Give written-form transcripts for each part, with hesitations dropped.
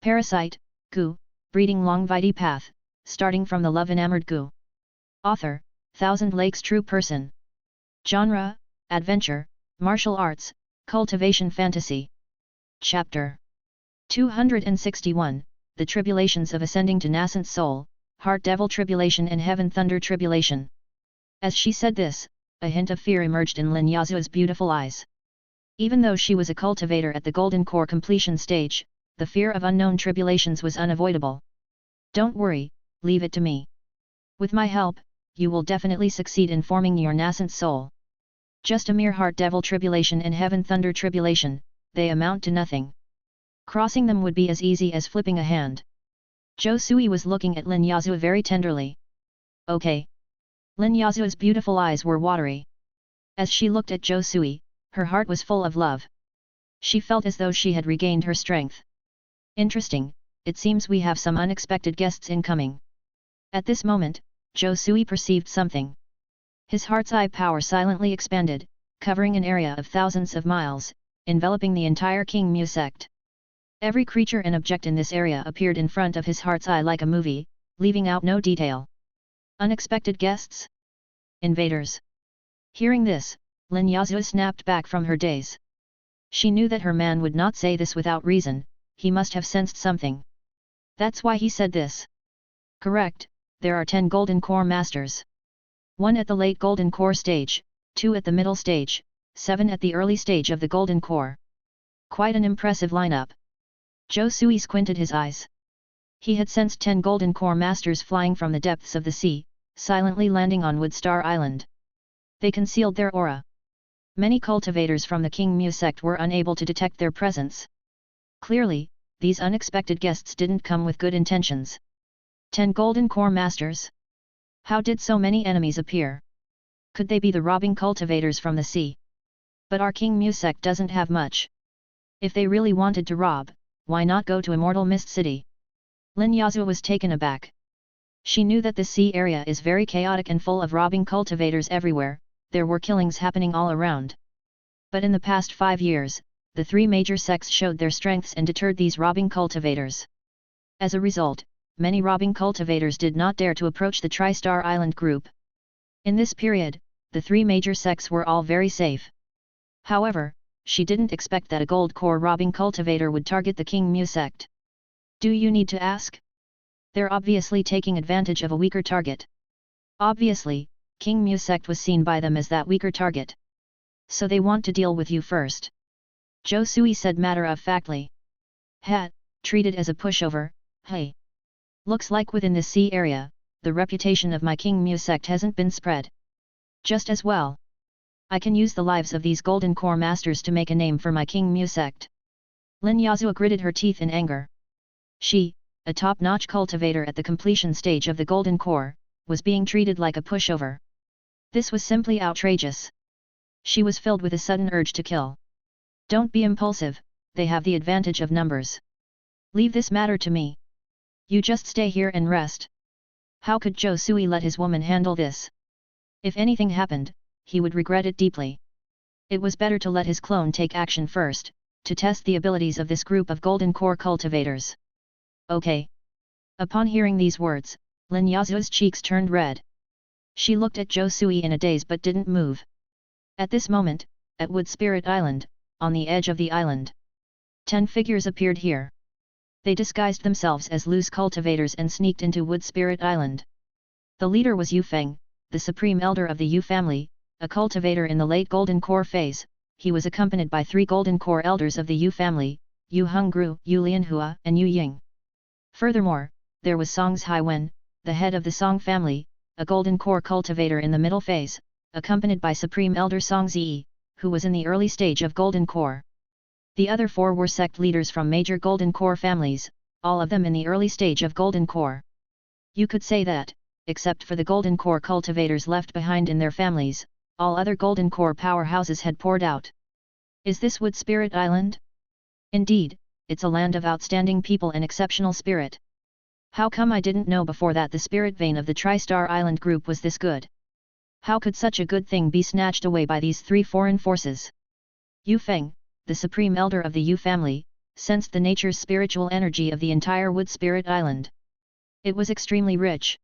Parasite, Gu, breeding longevity path, starting from the love-enamored Gu. Author, Thousand Lakes True Person. Genre, Adventure, Martial Arts, Cultivation Fantasy. Chapter 261, The Tribulations of Ascending to Nascent Soul, Heart Devil Tribulation and Heaven Thunder Tribulation. As she said this, a hint of fear emerged in Lin Yazua's beautiful eyes. Even though she was a cultivator at the Golden Core completion stage, the fear of unknown tribulations was unavoidable. Don't worry, leave it to me. With my help, you will definitely succeed in forming your nascent soul. Just a mere heart devil tribulation and heaven thunder tribulation, they amount to nothing. Crossing them would be as easy as flipping a hand. Zhou Sui was looking at Lin Yazua very tenderly. Okay. Lin Yazua's beautiful eyes were watery. As she looked at Zhou Sui, her heart was full of love. She felt as though she had regained her strength. Interesting, it seems we have some unexpected guests incoming. At this moment, Zhou Sui perceived something. His heart's eye power silently expanded, covering an area of thousands of miles, enveloping the entire King Mu sect. Every creature and object in this area appeared in front of his heart's eye like a movie, leaving out no detail. Unexpected guests? Invaders. Hearing this, Lin Yazua snapped back from her daze. She knew that her man would not say this without reason, he must have sensed something. That's why he said this. Correct, there are 10 Golden Core Masters. 1 at the late Golden Core stage, 2 at the middle stage, 7 at the early stage of the Golden Core. Quite an impressive lineup. Zhou Sui squinted his eyes. He had sensed 10 Golden Core Masters flying from the depths of the sea, silently landing on Woodstar Island. They concealed their aura. Many cultivators from the King Mu sect were unable to detect their presence. Clearly, these unexpected guests didn't come with good intentions. 10 Golden Core Masters? How did so many enemies appear? Could they be the robbing cultivators from the sea? But our King Mu sect doesn't have much. If they really wanted to rob, why not go to Immortal Mist City? Lin Yazua was taken aback. She knew that this sea area is very chaotic and full of robbing cultivators everywhere, there were killings happening all around. But in the past 5 years, the 3 major sects showed their strengths and deterred these robbing cultivators. As a result, many robbing cultivators did not dare to approach the Tri-Star Island group. In this period, the 3 major sects were all very safe. However, she didn't expect that a gold core robbing cultivator would target the King Mu sect. Do you need to ask? They're obviously taking advantage of a weaker target. Obviously, King Mu sect was seen by them as that weaker target. So they want to deal with you first. Zhou Sui said matter-of-factly. Treated as a pushover, hey. Looks like within this sea area, the reputation of my King Mu sect hasn't been spread. Just as well. I can use the lives of these Golden Core Masters to make a name for my King Mu sect. Lin Yazua gritted her teeth in anger. She, a top-notch cultivator at the completion stage of the Golden Core, was being treated like a pushover. This was simply outrageous. She was filled with a sudden urge to kill. Don't be impulsive, they have the advantage of numbers. Leave this matter to me. You just stay here and rest. How could Zhou Sui let his woman handle this? If anything happened, he would regret it deeply. It was better to let his clone take action first, to test the abilities of this group of Golden Core cultivators. Okay. Upon hearing these words, Lin Yazua's cheeks turned red. She looked at Zhou Sui in a daze but didn't move. At this moment, at Wood Spirit Island, on the edge of the island, 10 figures appeared here. They disguised themselves as loose cultivators and sneaked into Wood Spirit Island. The leader was Yu Feng, the supreme elder of the Yu family, a cultivator in the late Golden Core phase. He was accompanied by 3 Golden Core elders of the Yu family, Yu Hongru, Yu Lianhua, and Yu Ying. Furthermore, there was Song's Haiwen, the head of the Song family, a Golden Core cultivator in the middle phase, accompanied by Supreme Elder Song Zi, who was in the early stage of Golden Core. The other 4 were sect leaders from major Golden Core families, all of them in the early stage of Golden Core. You could say that, except for the Golden Core cultivators left behind in their families, all other Golden Core powerhouses had poured out. Is this Wood Spirit Island? Indeed, it's a land of outstanding people and exceptional spirit. How come I didn't know before that the spirit vein of the Tri-Star Island group was this good? How could such a good thing be snatched away by these 3 foreign forces? Yu Feng, the supreme elder of the Yu family, sensed the nature's spiritual energy of the entire Wood Spirit Island. It was extremely rich.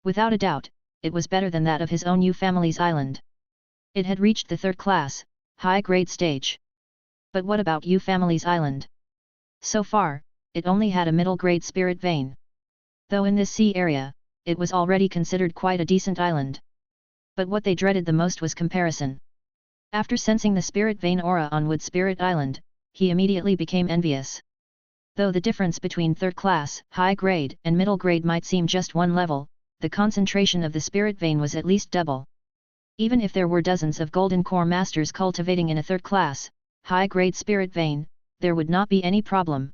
Without a doubt, it was better than that of his own Yu family's island. It had reached the third class, high-grade stage. But what about Yu family's island? So far, it only had a middle-grade spirit vein. Though in this sea area, it was already considered quite a decent island. But what they dreaded the most was comparison. After sensing the spirit vein aura on Wood Spirit Island, he immediately became envious. Though the difference between third class, high grade, and middle grade might seem just one level, the concentration of the spirit vein was at least double. Even if there were dozens of golden core masters cultivating in a third class, high grade spirit vein, there would not be any problem.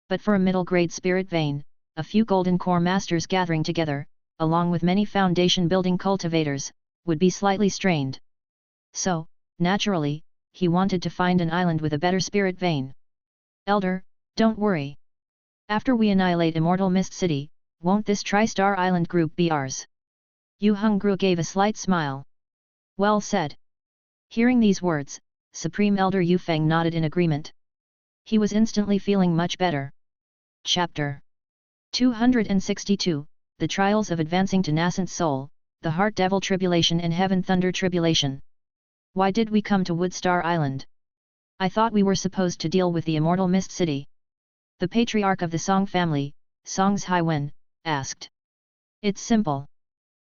But for a middle grade spirit vein, a few golden core masters gathering together, along with many foundation building cultivators, would be slightly strained. So, naturally, he wanted to find an island with a better spirit vein. Elder, don't worry. After we annihilate Immortal Mist City, won't this Tri-Star Island group be ours? Yu Hongru gave a slight smile. Well said. Hearing these words, Supreme Elder Yu Feng nodded in agreement. He was instantly feeling much better. Chapter 262, The Trials of Advancing to Nascent Soul, the Heart Devil Tribulation and Heaven Thunder Tribulation. Why did we come to Woodstar Island? I thought we were supposed to deal with the Immortal Mist City. The patriarch of the Song family, Songs Haiwen, asked. It's simple.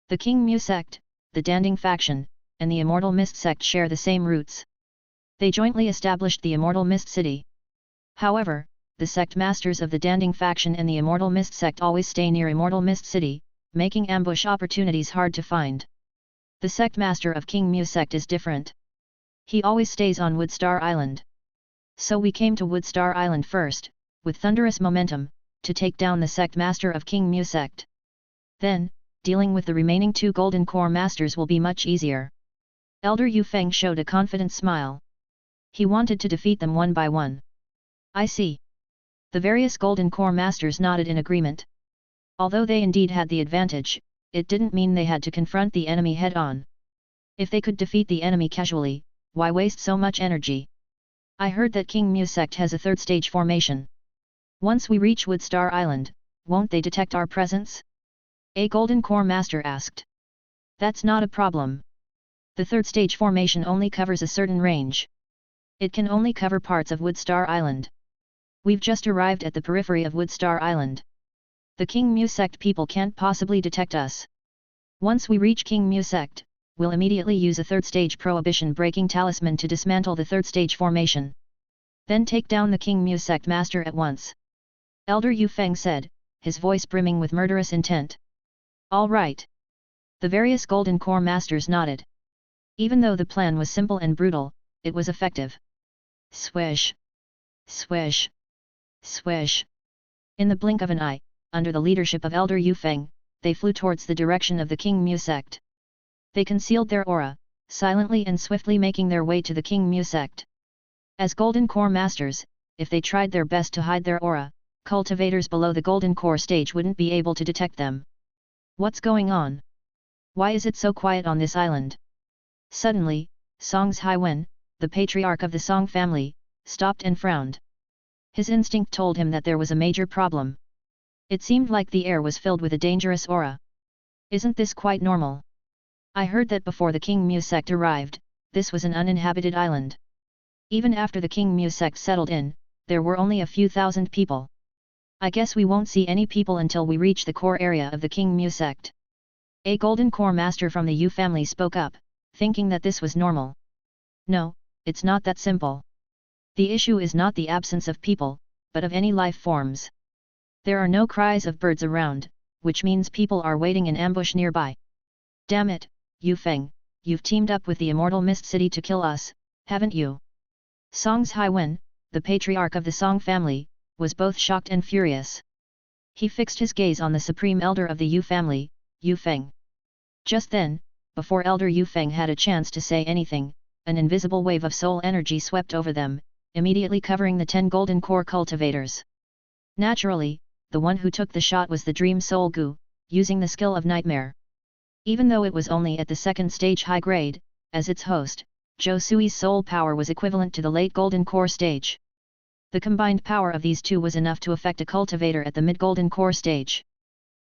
The King Mu sect, the Danding faction, and the Immortal Mist sect share the same roots. They jointly established the Immortal Mist City. However, the sect masters of the Danding faction and the Immortal Mist sect always stay near Immortal Mist City, making ambush opportunities hard to find. The sect master of King Mu sect is different. He always stays on Woodstar Island. So we came to Woodstar Island first, with thunderous momentum, to take down the sect master of King Mu sect. Then, dealing with the remaining two Golden Core masters will be much easier. Elder Yu Feng showed a confident smile. He wanted to defeat them one by one. I see. The various Golden Core masters nodded in agreement. Although they indeed had the advantage, it didn't mean they had to confront the enemy head-on. If they could defeat the enemy casually, why waste so much energy? I heard that King Mu sect has a third stage formation. Once we reach Woodstar Island, won't they detect our presence? A Golden Core Master asked. That's not a problem. The third stage formation only covers a certain range. It can only cover parts of Woodstar Island. We've just arrived at the periphery of Woodstar Island. The King Mu sect people can't possibly detect us. Once we reach King Mu sect, we'll immediately use a third stage prohibition breaking talisman to dismantle the third stage formation. Then take down the King Mu sect master at once. Elder Yu Feng said, his voice brimming with murderous intent. All right. The various Golden Core masters nodded. Even though the plan was simple and brutal, it was effective. Swish! Swish! Swish! In the blink of an eye, under the leadership of Elder Yu Feng, they flew towards the direction of the King Mu sect. They concealed their aura, silently and swiftly making their way to the King Mu sect. As Golden Core masters, if they tried their best to hide their aura, cultivators below the Golden Core stage wouldn't be able to detect them. What's going on? Why is it so quiet on this island? Suddenly, Songs Haiwen, the patriarch of the Song family, stopped and frowned. His instinct told him that there was a major problem. It seemed like the air was filled with a dangerous aura. Isn't this quite normal? I heard that before the King Mu sect arrived, this was an uninhabited island. Even after the King Mu sect settled in, there were only a few thousand people. I guess we won't see any people until we reach the core area of the King Mu sect. A Golden Core master from the Yu family spoke up, thinking that this was normal. No, it's not that simple. The issue is not the absence of people, but of any life forms. There are no cries of birds around, which means people are waiting in ambush nearby. Damn it, Yu Feng, you've teamed up with the Immortal Mist City to kill us, haven't you? Songs Haiwen, the patriarch of the Song family, was both shocked and furious. He fixed his gaze on the supreme elder of the Yu family, Yu Feng. Just then, before Elder Yu Feng had a chance to say anything, an invisible wave of soul energy swept over them, immediately covering the 10 Golden Core cultivators. Naturally, the one who took the shot was the Dream Soul Gu, using the skill of Nightmare. Even though it was only at the second stage high grade, as its host, Zhou Sui's soul power was equivalent to the late Golden Core stage. The combined power of these two was enough to affect a cultivator at the mid-golden core stage.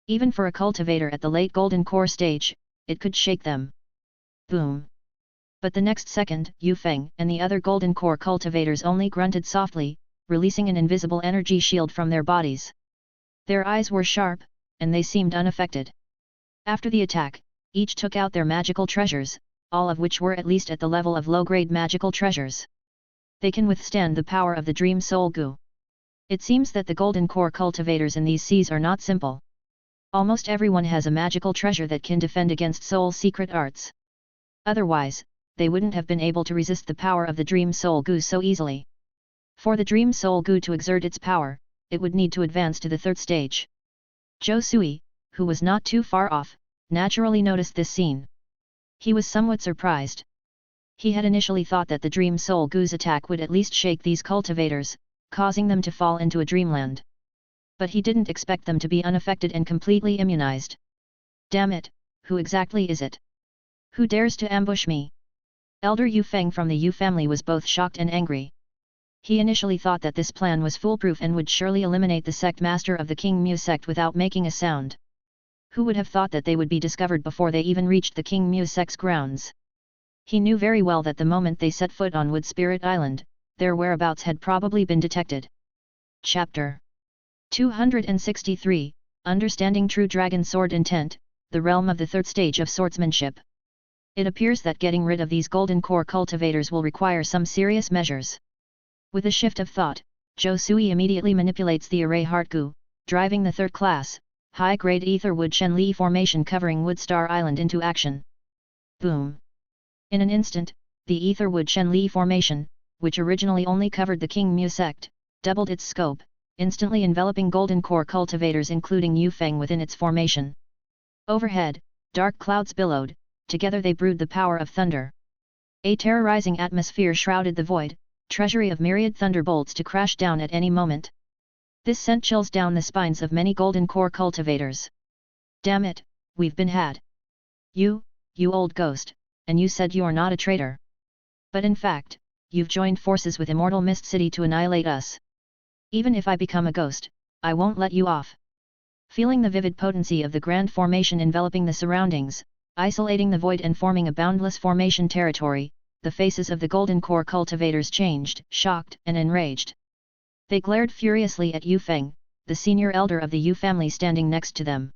Even for a cultivator at the late golden core stage, it could shake them. Boom! But the next second, Yu Feng and the other golden core cultivators only grunted softly, releasing an invisible energy shield from their bodies. Their eyes were sharp, and they seemed unaffected. After the attack, each took out their magical treasures, all of which were at least at the level of low-grade magical treasures. They can withstand the power of the Dream Soul Goo. It seems that the golden core cultivators in these seas are not simple. Almost everyone has a magical treasure that can defend against soul secret arts. Otherwise, they wouldn't have been able to resist the power of the Dream Soul Goo so easily. For the Dream Soul Goo to exert its power, it would need to advance to the third stage. Zhou Sui, who was not too far off, naturally noticed this scene. He was somewhat surprised. He had initially thought that the Dream Soul Goo's attack would at least shake these cultivators, causing them to fall into a dreamland. But he didn't expect them to be unaffected and completely immunized. Damn it, who exactly is it? Who dares to ambush me? Elder Yu Feng from the Yu family was both shocked and angry. He initially thought that this plan was foolproof and would surely eliminate the sect master of the King Mu sect without making a sound. Who would have thought that they would be discovered before they even reached the King Mu sect's grounds? He knew very well that the moment they set foot on Wood Spirit Island, their whereabouts had probably been detected. Chapter 263, Understanding True Dragon Sword Intent, the realm of the third stage of swordsmanship. It appears that getting rid of these golden core cultivators will require some serious measures. With a shift of thought, Zhou Sui immediately manipulates the Array Heart Goo, driving the third class, high-grade Etherwood Shenli formation covering Woodstar Island into action. Boom! In an instant, the Etherwood Shenli formation, which originally only covered the King Mu sect, doubled its scope, instantly enveloping golden core cultivators including Yu Feng within its formation. Overhead, dark clouds billowed, together they brewed the power of thunder. A terrorizing atmosphere shrouded the void, treasury of myriad thunderbolts to crash down at any moment. This sent chills down the spines of many golden core cultivators. Damn it, we've been had. You old ghost, and you said you're not a traitor. But in fact, you've joined forces with Immortal Mist City to annihilate us. Even if I become a ghost, I won't let you off. Feeling the vivid potency of the grand formation enveloping the surroundings, isolating the void and forming a boundless formation territory, the faces of the golden core cultivators changed, shocked and enraged. They glared furiously at Yu Feng, the senior elder of the Yu family standing next to them.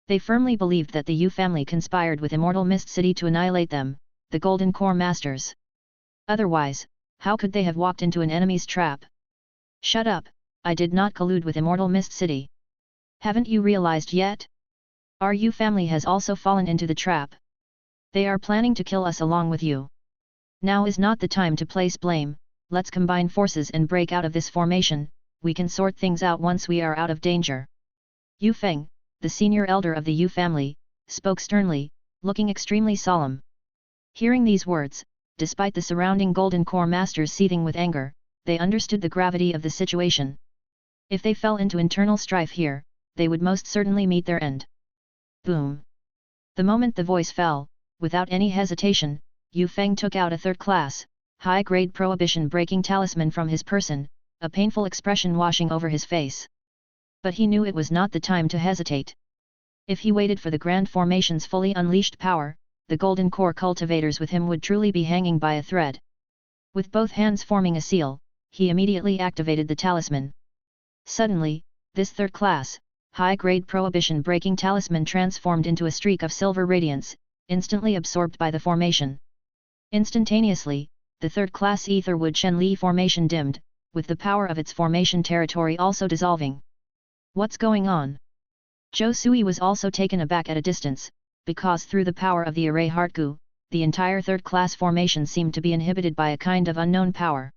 They firmly believed that the Yu family conspired with Immortal Mist City to annihilate them, the golden core masters. Otherwise, how could they have walked into an enemy's trap? Shut up, I did not collude with Immortal Mist City. Haven't you realized yet? Our Yu family has also fallen into the trap. They are planning to kill us along with you. Now is not the time to place blame, let's combine forces and break out of this formation, we can sort things out once we are out of danger. Yu Feng, the senior elder of the Yu family, spoke sternly, looking extremely solemn. Hearing these words, despite the surrounding golden core masters seething with anger, they understood the gravity of the situation. If they fell into internal strife here, they would most certainly meet their end. Boom! The moment the voice fell, without any hesitation, Yu Feng took out a third-class, high-grade prohibition-breaking talisman from his person, a painful expression washing over his face. But he knew it was not the time to hesitate. If he waited for the grand formation's fully unleashed power, the golden core cultivators with him would truly be hanging by a thread. With both hands forming a seal, he immediately activated the talisman. Suddenly, this third-class, high-grade prohibition-breaking talisman transformed into a streak of silver radiance, instantly absorbed by the formation. Instantaneously, the third-class Etherwood Shenli formation dimmed, with the power of its formation territory also dissolving. What's going on? Zhou Sui was also taken aback at a distance, because through the power of the Array Heart Goo, the entire third-class formation seemed to be inhibited by a kind of unknown power.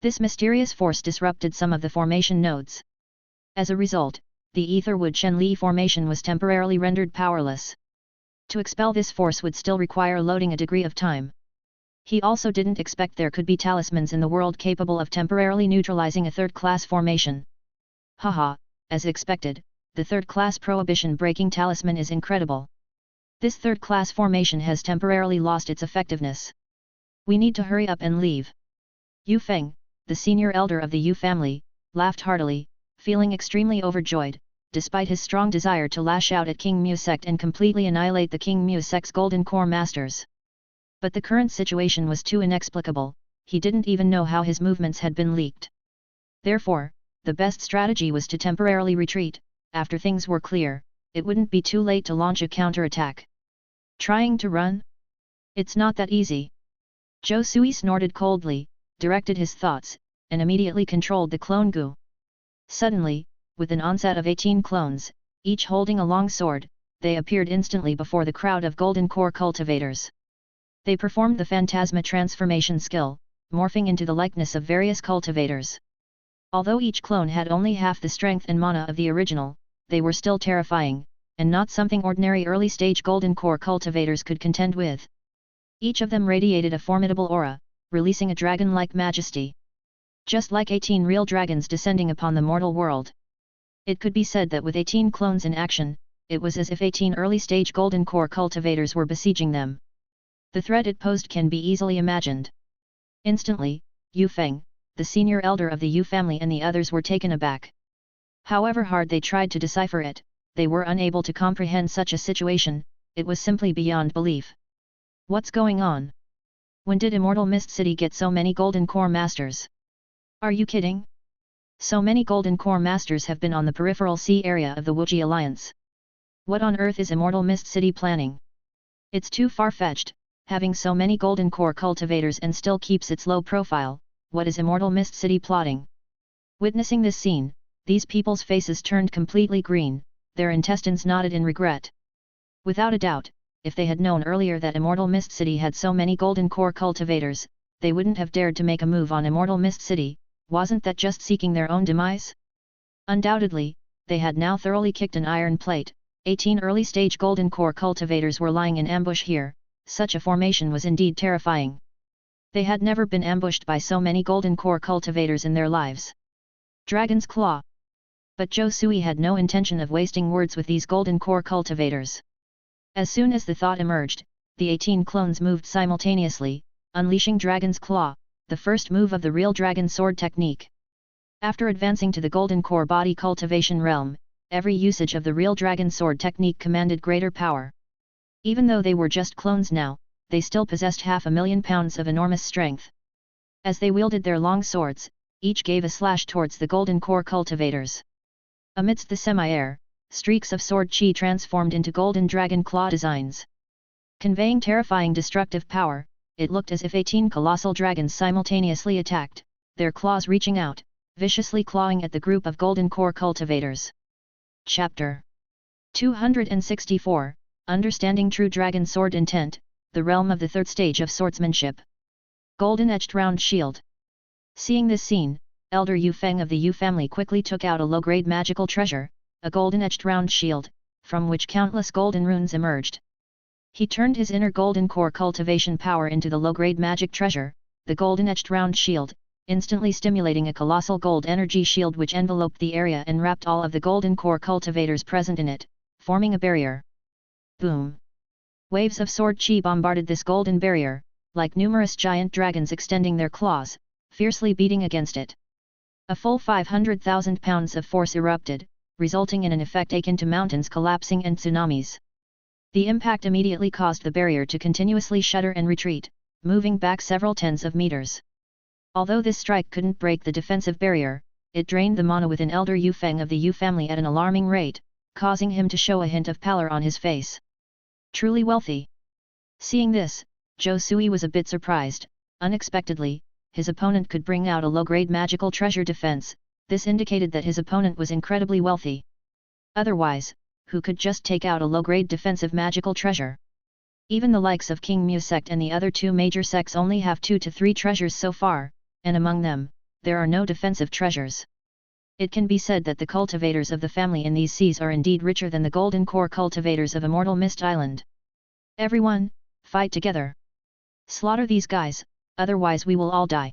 This mysterious force disrupted some of the formation nodes. As a result, the Etherwood Shenli formation was temporarily rendered powerless. To expel this force would still require loading a degree of time. He also didn't expect there could be talismans in the world capable of temporarily neutralizing a third-class formation. Haha, as expected, the third-class prohibition-breaking talisman is incredible. This third-class formation has temporarily lost its effectiveness. We need to hurry up and leave. Yu Feng, the senior elder of the Yu family, laughed heartily, feeling extremely overjoyed, despite his strong desire to lash out at King Mu sect and completely annihilate the King Mu sect's golden core masters. But the current situation was too inexplicable, he didn't even know how his movements had been leaked. Therefore, the best strategy was to temporarily retreat. After things were clear, it wouldn't be too late to launch a counterattack. Trying to run? It's not that easy. Zhou Sui snorted coldly, directed his thoughts, and immediately controlled the clone gu. Suddenly, with an onset of 18 clones, each holding a long sword, they appeared instantly before the crowd of golden core cultivators. They performed the phantasma transformation skill, morphing into the likeness of various cultivators. Although each clone had only half the strength and mana of the original, they were still terrifying, and not something ordinary early-stage golden core cultivators could contend with. Each of them radiated a formidable aura, releasing a dragon-like majesty. Just like 18 real dragons descending upon the mortal world. It could be said that with 18 clones in action, it was as if 18 early-stage golden core cultivators were besieging them. The threat it posed can be easily imagined. Instantly, Yu Feng, the senior elder of the Yu family, and the others were taken aback. However hard they tried to decipher it, they were unable to comprehend such a situation. It was simply beyond belief. What's going on? When did Immortal Mist City get so many golden core masters? Are you kidding? So many golden core masters have been on the peripheral sea area of the Wuji Alliance. What on earth is Immortal Mist City planning? It's too far-fetched, having so many golden core cultivators and still keeps its low profile. What is Immortal Mist City plotting? Witnessing this scene, these people's faces turned completely green, their intestines knotted in regret. Without a doubt, if they had known earlier that Immortal Mist City had so many golden core cultivators, they wouldn't have dared to make a move on Immortal Mist City. Wasn't that just seeking their own demise? Undoubtedly, they had now thoroughly kicked an iron plate. 18 early-stage golden core cultivators were lying in ambush here. Such a formation was indeed terrifying. They had never been ambushed by so many golden core cultivators in their lives. Dragon's Claw. But Zhou Sui had no intention of wasting words with these golden core cultivators. As soon as the thought emerged, the 18 clones moved simultaneously, unleashing Dragon's Claw, the first move of the real Dragon Sword technique. After advancing to the golden core body cultivation realm, every usage of the real Dragon Sword technique commanded greater power. Even though they were just clones now, they still possessed 500,000 pounds of enormous strength. As they wielded their long swords, each gave a slash towards the golden core cultivators. Amidst the semi-air, streaks of sword chi transformed into golden dragon claw designs. Conveying terrifying destructive power, it looked as if 18 colossal dragons simultaneously attacked, their claws reaching out, viciously clawing at the group of golden core cultivators. Chapter 264, Understanding True Dragon Sword Intent, the Realm of the Third Stage of Swordsmanship. Golden Edged Round Shield. Seeing this scene, Elder Yu Feng of the Yu family quickly took out a low-grade magical treasure, a golden-edged round shield, from which countless golden runes emerged. He turned his inner golden core cultivation power into the low-grade magic treasure, the golden-edged round shield, instantly stimulating a colossal gold energy shield which enveloped the area and wrapped all of the golden core cultivators present in it, forming a barrier. Boom! Waves of sword chi bombarded this golden barrier, like numerous giant dragons extending their claws, fiercely beating against it. A full 500,000 pounds of force erupted, resulting in an effect akin to mountains collapsing and tsunamis. The impact immediately caused the barrier to continuously shudder and retreat, moving back several tens of meters. Although this strike couldn't break the defensive barrier, it drained the mana within Elder Yu Feng of the Yu family at an alarming rate, causing him to show a hint of pallor on his face. Truly wealthy. Seeing this, Zhou Sui was a bit surprised. Unexpectedly, his opponent could bring out a low-grade magical treasure defense. This indicated that his opponent was incredibly wealthy. Otherwise, who could just take out a low-grade defensive magical treasure? Even the likes of King Mu sect and the other two major sects only have 2 to 3 treasures so far, and among them, there are no defensive treasures. It can be said that the cultivators of the family in these seas are indeed richer than the golden core cultivators of Immortal Mist Island. Everyone, fight together. Slaughter these guys, otherwise we will all die.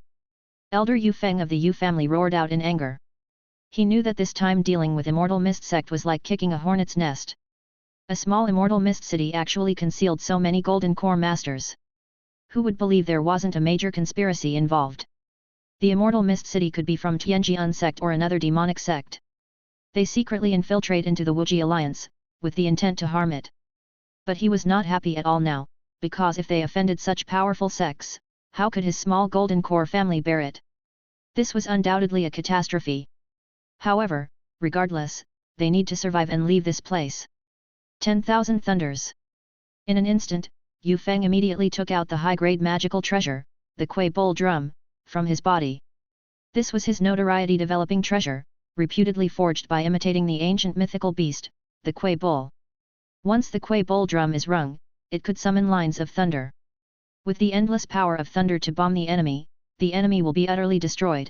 Elder Yu Feng of the Yu family roared out in anger. He knew that this time dealing with Immortal Mist sect was like kicking a hornet's nest. A small Immortal Mist city actually concealed so many golden core masters. Who would believe there wasn't a major conspiracy involved? The Immortal Mist City could be from Tianjian sect or another demonic sect. They secretly infiltrate into the Wuji alliance, with the intent to harm it. But he was not happy at all now, because if they offended such powerful sects, how could his small golden core family bear it? This was undoubtedly a catastrophe. However, regardless, they need to survive and leave this place. 10,000 thunders. In an instant, Yu Feng immediately took out the high-grade magical treasure, the Kui Bowl drum, from his body. This was his notoriety-developing treasure, reputedly forged by imitating the ancient mythical beast, the Kui Bowl. Once the Kui Bowl drum is rung, it could summon lines of thunder. With the endless power of thunder to bomb the enemy will be utterly destroyed.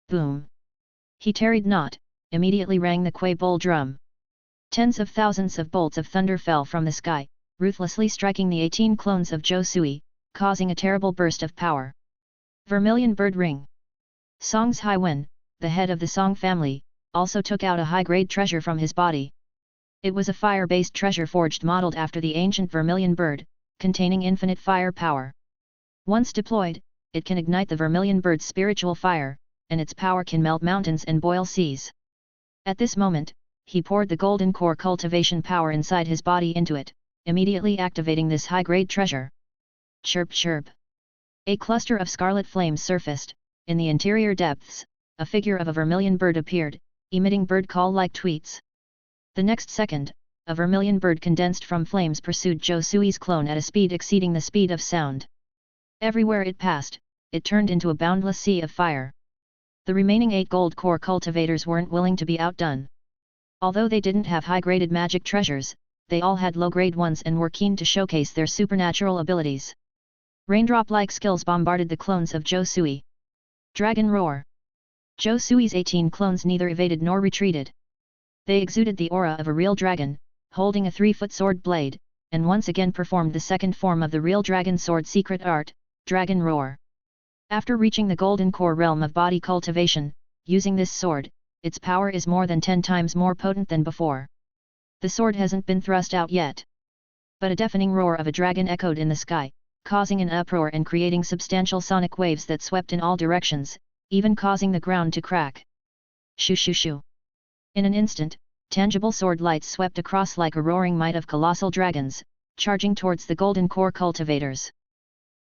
Boom! He tarried not, immediately rang the Kui Bowl drum. Tens of thousands of bolts of thunder fell from the sky, ruthlessly striking the 18 clones of Zhou Sui, causing a terrible burst of power. Vermilion Bird Ring. Song's Haiwen, the head of the Song family, also took out a high-grade treasure from his body. It was a fire-based treasure forged modeled after the ancient vermilion bird, containing infinite fire power. Once deployed, it can ignite the vermilion bird's spiritual fire, and its power can melt mountains and boil seas. At this moment, he poured the golden core cultivation power inside his body into it, immediately activating this high-grade treasure. Chirp chirp. A cluster of scarlet flames surfaced. In the interior depths, a figure of a vermilion bird appeared, emitting bird call-like tweets. The next second, a vermilion bird condensed from flames pursued Zhou Sui's clone at a speed exceeding the speed of sound. Everywhere it passed, it turned into a boundless sea of fire. The remaining 8 gold core cultivators weren't willing to be outdone. Although they didn't have high-graded magic treasures, they all had low-grade ones and were keen to showcase their supernatural abilities. Raindrop-like skills bombarded the clones of Zhou Sui. Dragon Roar. Zhou Sui's 18 clones neither evaded nor retreated. They exuded the aura of a real dragon, holding a 3-foot sword blade, and once again performed the second form of the real dragon sword secret art, Dragon Roar. After reaching the golden core realm of body cultivation, using this sword, its power is more than 10 times more potent than before. The sword hasn't been thrust out yet. But a deafening roar of a dragon echoed in the sky, causing an uproar and creating substantial sonic waves that swept in all directions, even causing the ground to crack. Shoo shoo shoo. In an instant, tangible sword lights swept across like a roaring might of colossal dragons, charging towards the golden core cultivators.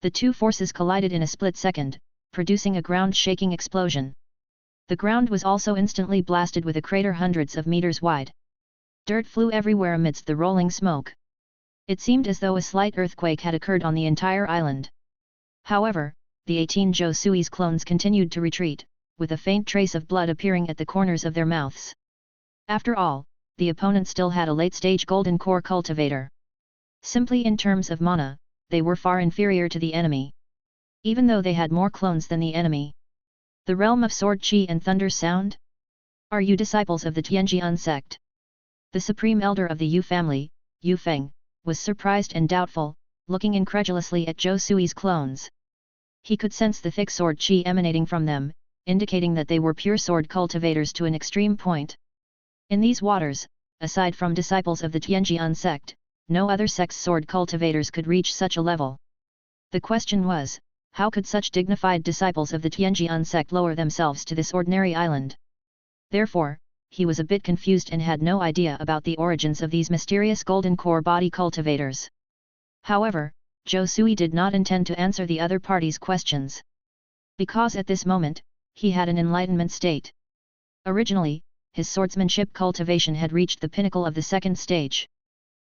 The two forces collided in a split second, producing a ground-shaking explosion. The ground was also instantly blasted with a crater hundreds of meters wide. Dirt flew everywhere amidst the rolling smoke. It seemed as though a slight earthquake had occurred on the entire island. However, the 18 Zhou Sui's clones continued to retreat, with a faint trace of blood appearing at the corners of their mouths. After all, the opponent still had a late-stage golden core cultivator. Simply in terms of mana, they were far inferior to the enemy. Even though they had more clones than the enemy. The realm of sword chi and thunder sound? Are you disciples of the Tianjian sect? The supreme elder of the Yu family, Yu Feng, was surprised and doubtful, looking incredulously at Zhou Sui's clones. He could sense the thick sword chi emanating from them, indicating that they were pure sword cultivators to an extreme point. In these waters, aside from disciples of the Tianjian sect, no other sect's sword cultivators could reach such a level. The question was, how could such dignified disciples of the Tianjian sect lower themselves to this ordinary island? Therefore, he was a bit confused and had no idea about the origins of these mysterious golden core body cultivators. However, Zhou Sui did not intend to answer the other party's questions. Because at this moment, he had an enlightenment state. Originally, his swordsmanship cultivation had reached the pinnacle of the second stage.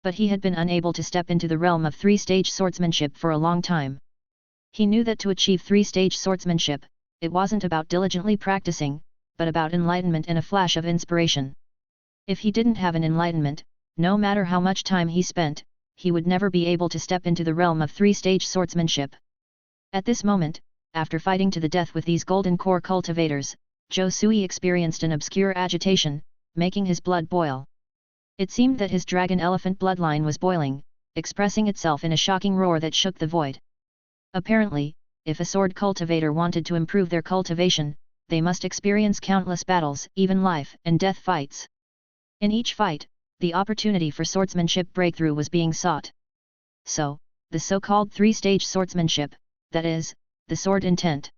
But he had been unable to step into the realm of 3-stage swordsmanship for a long time. He knew that to achieve 3-stage swordsmanship, it wasn't about diligently practicing, but about enlightenment and a flash of inspiration. If he didn't have an enlightenment, no matter how much time he spent, he would never be able to step into the realm of 3-stage swordsmanship. At this moment, after fighting to the death with these golden core cultivators, Zhou Sui experienced an obscure agitation, making his blood boil. It seemed that his dragon elephant bloodline was boiling, expressing itself in a shocking roar that shook the void. Apparently, if a sword cultivator wanted to improve their cultivation, they must experience countless battles, even life and death fights. In each fight, the opportunity for swordsmanship breakthrough was being sought. So, the so-called 3-stage swordsmanship, that is, the sword intent.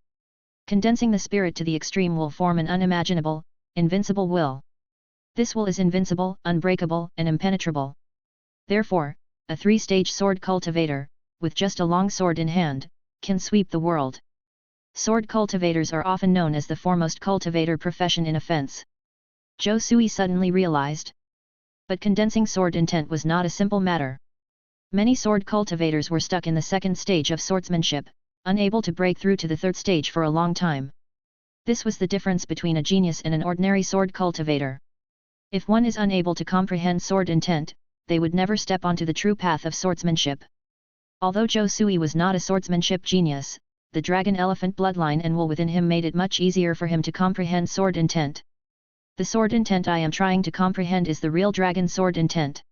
Condensing the spirit to the extreme will form an unimaginable, invincible will. This will is invincible, unbreakable, and impenetrable. Therefore, a three-stage sword cultivator, with just a long sword in hand, can sweep the world. Sword cultivators are often known as the foremost cultivator profession in offense. Zhou Sui suddenly realized. But condensing sword intent was not a simple matter. Many sword cultivators were stuck in the second stage of swordsmanship, unable to break through to the third stage for a long time. This was the difference between a genius and an ordinary sword cultivator. If one is unable to comprehend sword intent, they would never step onto the true path of swordsmanship. Although Zhou Sui was not a swordsmanship genius, the dragon elephant bloodline and will within him made it much easier for him to comprehend sword intent. The sword intent I am trying to comprehend is the real dragon sword intent.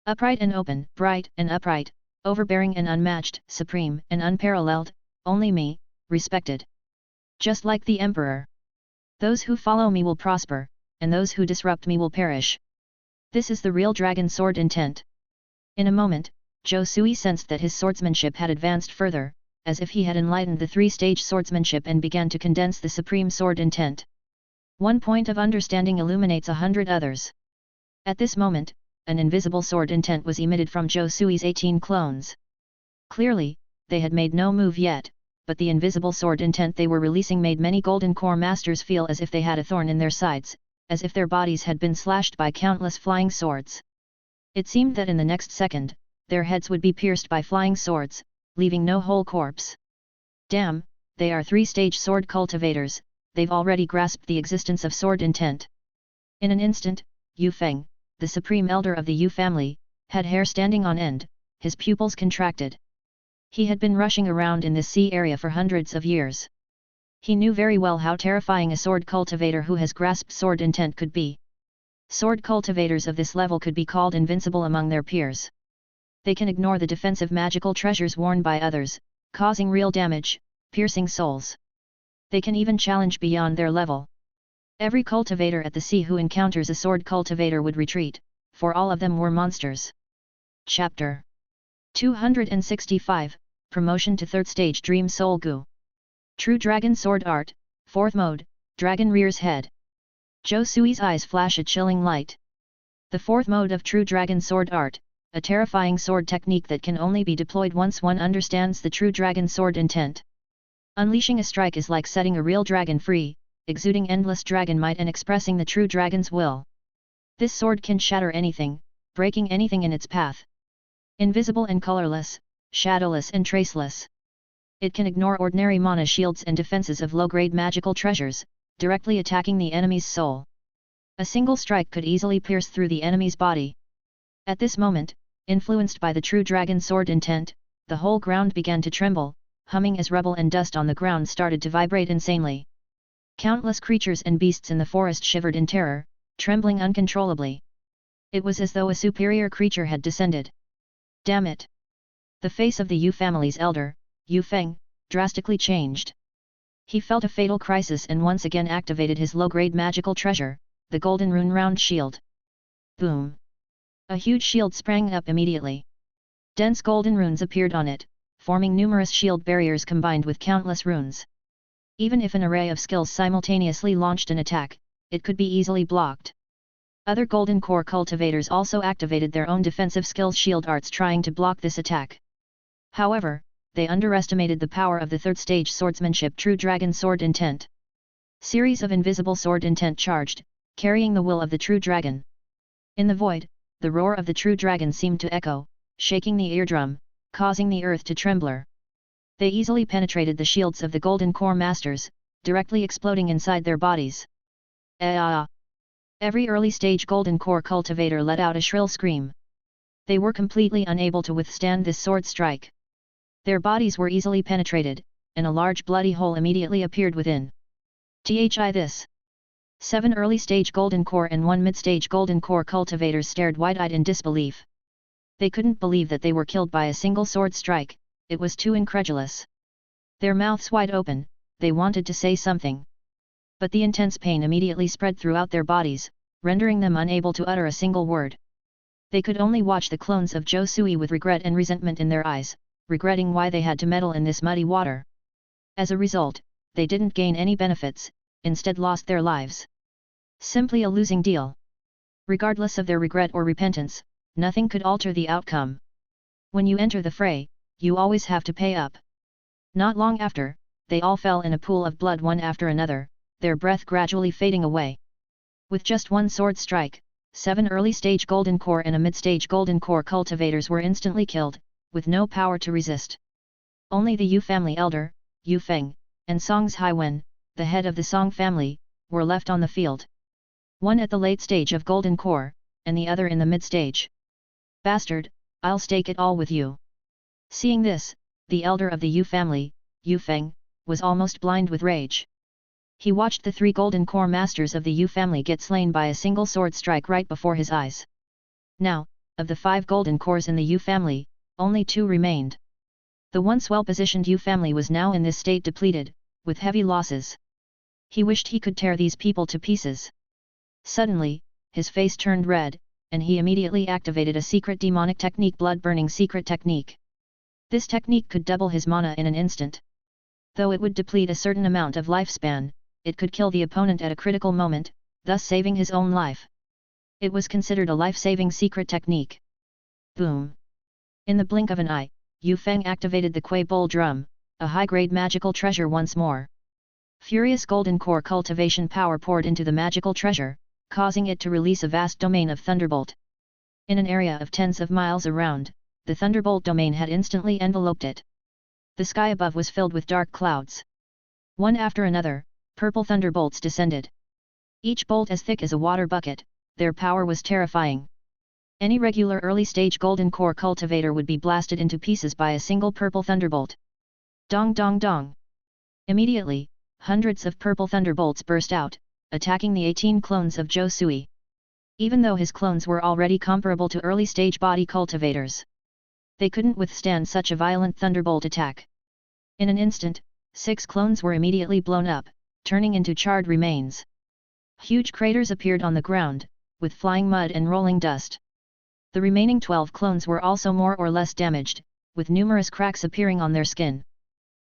Upright and open, bright and upright, overbearing and unmatched, supreme and unparalleled, only me, respected. Just like the emperor. Those who follow me will prosper, and those who disrupt me will perish. This is the real dragon sword intent. In a moment, Zhou Sui sensed that his swordsmanship had advanced further, as if he had enlightened the three-stage swordsmanship and began to condense the supreme sword intent. One point of understanding illuminates 100 others. At this moment, an invisible sword intent was emitted from Zhou Sui's 18 clones. Clearly, they had made no move yet, but the invisible sword intent they were releasing made many Golden Core Masters feel as if they had a thorn in their sides, as if their bodies had been slashed by countless flying swords. It seemed that in the next second, their heads would be pierced by flying swords, leaving no whole corpse. Damn, they are three-stage sword cultivators, they've already grasped the existence of sword intent. In an instant, Yu Feng, the supreme elder of the Yu family, had hair standing on end, his pupils contracted. He had been rushing around in this sea area for hundreds of years. He knew very well how terrifying a sword cultivator who has grasped sword intent could be. Sword cultivators of this level could be called invincible among their peers. They can ignore the defensive magical treasures worn by others, causing real damage, piercing souls. They can even challenge beyond their level. Every cultivator at the sea who encounters a sword cultivator would retreat, for all of them were monsters. Chapter 265, Promotion to Third Stage Dream Soul Gu. True Dragon Sword Art, 4th Mode, Dragon rears head. Zhou Sui's eyes flash a chilling light. The 4th mode of True Dragon Sword Art, a terrifying sword technique that can only be deployed once one understands the true dragon sword intent. Unleashing a strike is like setting a real dragon free, exuding endless dragon might and expressing the true dragon's will. This sword can shatter anything, breaking anything in its path. Invisible and colorless, shadowless and traceless. It can ignore ordinary mana shields and defenses of low-grade magical treasures, directly attacking the enemy's soul. A single strike could easily pierce through the enemy's body. At this moment, influenced by the true dragon sword intent, the whole ground began to tremble, humming as rubble and dust on the ground started to vibrate insanely. Countless creatures and beasts in the forest shivered in terror, trembling uncontrollably. It was as though a superior creature had descended. Damn it! The face of the Yu family's elder, Yu Feng, drastically changed. He felt a fatal crisis and once again activated his low-grade magical treasure, the golden rune round shield. Boom! A huge shield sprang up immediately. Dense golden runes appeared on it, forming numerous shield barriers combined with countless runes. Even if an array of skills simultaneously launched an attack, it could be easily blocked. Other golden core cultivators also activated their own defensive skills shield arts trying to block this attack. However, they underestimated the power of the third stage swordsmanship true dragon sword intent. Series of invisible sword intent charged, carrying the will of the true dragon. In the void, the roar of the true dragon seemed to echo, shaking the eardrum, causing the earth to tremble. They easily penetrated the shields of the Golden Core Masters, directly exploding inside their bodies. Ah! Every early-stage Golden Core cultivator let out a shrill scream. They were completely unable to withstand this sword strike. Their bodies were easily penetrated, and a large bloody hole immediately appeared within. This 7 early-stage Golden Core and 1 mid-stage Golden Core cultivators stared wide-eyed in disbelief. They couldn't believe that they were killed by a single sword strike, it was too incredulous. Their mouths wide open, they wanted to say something. But the intense pain immediately spread throughout their bodies, rendering them unable to utter a single word. They could only watch the clones of Zhou Sui with regret and resentment in their eyes, regretting why they had to meddle in this muddy water. As a result, they didn't gain any benefits, instead lost their lives. Simply a losing deal. Regardless of their regret or repentance, nothing could alter the outcome. When you enter the fray, you always have to pay up. Not long after, they all fell in a pool of blood one after another, their breath gradually fading away. With just one sword strike, 7 early-stage golden core and a mid-stage golden core cultivators were instantly killed, with no power to resist. Only the Yu family elder, Yu Feng, and Song's Haiwen, the head of the Song family, were left on the field. One at the late stage of golden core, and the other in the mid-stage. Bastard, I'll stake it all with you. Seeing this, the elder of the Yu family, Yu Feng, was almost blind with rage. He watched the 3 golden core masters of the Yu family get slain by a single sword strike right before his eyes. Now, of the 5 golden cores in the Yu family, only 2 remained. The once well-positioned Yu family was now in this state depleted, with heavy losses. He wished he could tear these people to pieces. Suddenly, his face turned red, and he immediately activated a secret demonic technique, blood-burning secret technique. This technique could double his mana in an instant. Though it would deplete a certain amount of lifespan, it could kill the opponent at a critical moment, thus saving his own life. It was considered a life-saving secret technique. Boom! In the blink of an eye, Yu Feng activated the Kuei Bowl drum, a high-grade magical treasure once more. Furious golden core cultivation power poured into the magical treasure, causing it to release a vast domain of thunderbolt. In an area of tens of miles around, the thunderbolt domain had instantly enveloped it. The sky above was filled with dark clouds. One after another, purple thunderbolts descended. Each bolt as thick as a water bucket, their power was terrifying. Any regular early-stage golden core cultivator would be blasted into pieces by a single purple thunderbolt. Dong dong dong! Immediately, hundreds of purple thunderbolts burst out, attacking the 18 clones of Zhou Sui. Even though his clones were already comparable to early-stage body cultivators, they couldn't withstand such a violent thunderbolt attack. In an instant, 6 clones were immediately blown up, turning into charred remains. Huge craters appeared on the ground, with flying mud and rolling dust. The remaining 12 clones were also more or less damaged, with numerous cracks appearing on their skin.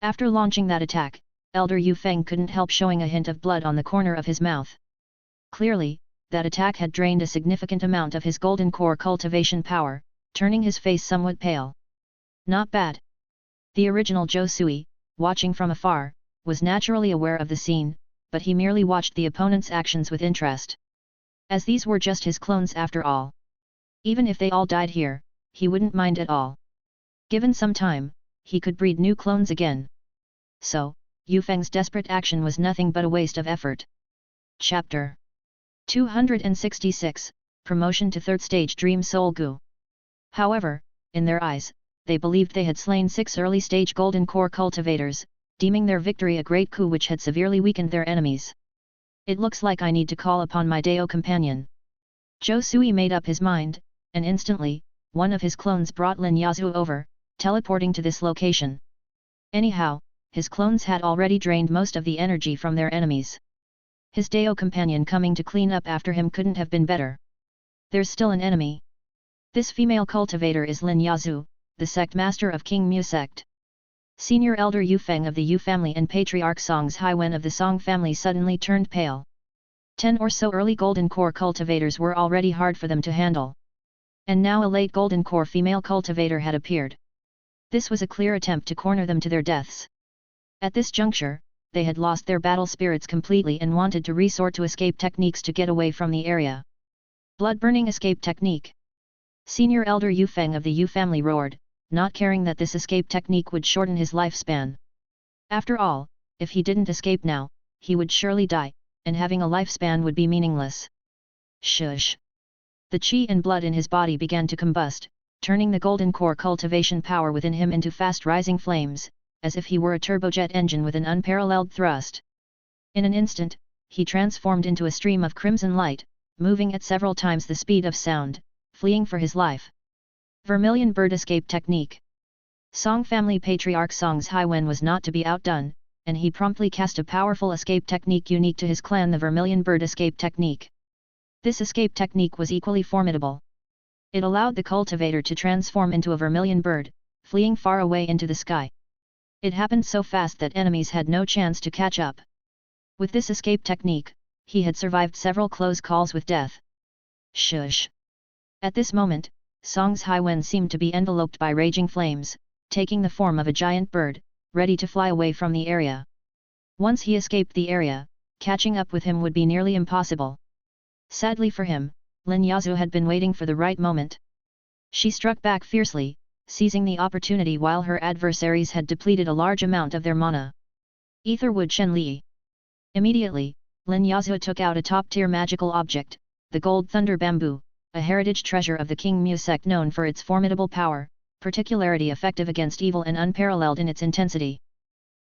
After launching that attack, Elder Yu Feng couldn't help showing a hint of blood on the corner of his mouth. Clearly, that attack had drained a significant amount of his golden core cultivation power, turning his face somewhat pale. Not bad. The original Zhou Sui, watching from afar, was naturally aware of the scene, but he merely watched the opponent's actions with interest. As these were just his clones after all. Even if they all died here, he wouldn't mind at all. Given some time, he could breed new clones again. So, Yu Feng's desperate action was nothing but a waste of effort. Chapter 266, Promotion to 3rd Stage Dream Soul Gu. However, in their eyes, they believed they had slain 6 early-stage golden core cultivators, deeming their victory a great coup which had severely weakened their enemies. It looks like I need to call upon my Dao companion. Zhou Sui made up his mind, and instantly, one of his clones brought Lin Yazhu over, teleporting to this location. Anyhow, his clones had already drained most of the energy from their enemies. His Dao companion coming to clean up after him couldn't have been better. There's still an enemy. This female cultivator is Lin Yazhu, the sect master of King Mu sect. Senior Elder Yu Feng of the Yu family and Patriarch Song's Haiwen of the Song family suddenly turned pale. 10 or so early golden core cultivators were already hard for them to handle. And now a late golden core female cultivator had appeared. This was a clear attempt to corner them to their deaths. At this juncture, they had lost their battle spirits completely and wanted to resort to escape techniques to get away from the area. Blood-burning escape technique. Senior Elder Yu Feng of the Yu family roared, not caring that this escape technique would shorten his lifespan. After all, if he didn't escape now, he would surely die, and having a lifespan would be meaningless. Shush! The chi and blood in his body began to combust, turning the golden core cultivation power within him into fast-rising flames, as if he were a turbojet engine with an unparalleled thrust. In an instant, he transformed into a stream of crimson light, moving at several times the speed of sound, fleeing for his life. Vermilion Bird Escape Technique. Song family patriarch Song's Haiwen was not to be outdone, and he promptly cast a powerful escape technique unique to his clan, the Vermilion Bird Escape Technique. This escape technique was equally formidable. It allowed the cultivator to transform into a vermilion bird, fleeing far away into the sky. It happened so fast that enemies had no chance to catch up. With this escape technique, he had survived several close calls with death. Shush! At this moment, Song's Haiwen seemed to be enveloped by raging flames, taking the form of a giant bird, ready to fly away from the area. Once he escaped the area, catching up with him would be nearly impossible. Sadly for him, Lin Yazoo had been waiting for the right moment. She struck back fiercely, seizing the opportunity while her adversaries had depleted a large amount of their mana. Etherwood Shenli. Immediately, Lin Yazoo took out a top-tier magical object, the Gold Thunder Bamboo, a heritage treasure of the King Mu sect known for its formidable power, particularly effective against evil and unparalleled in its intensity.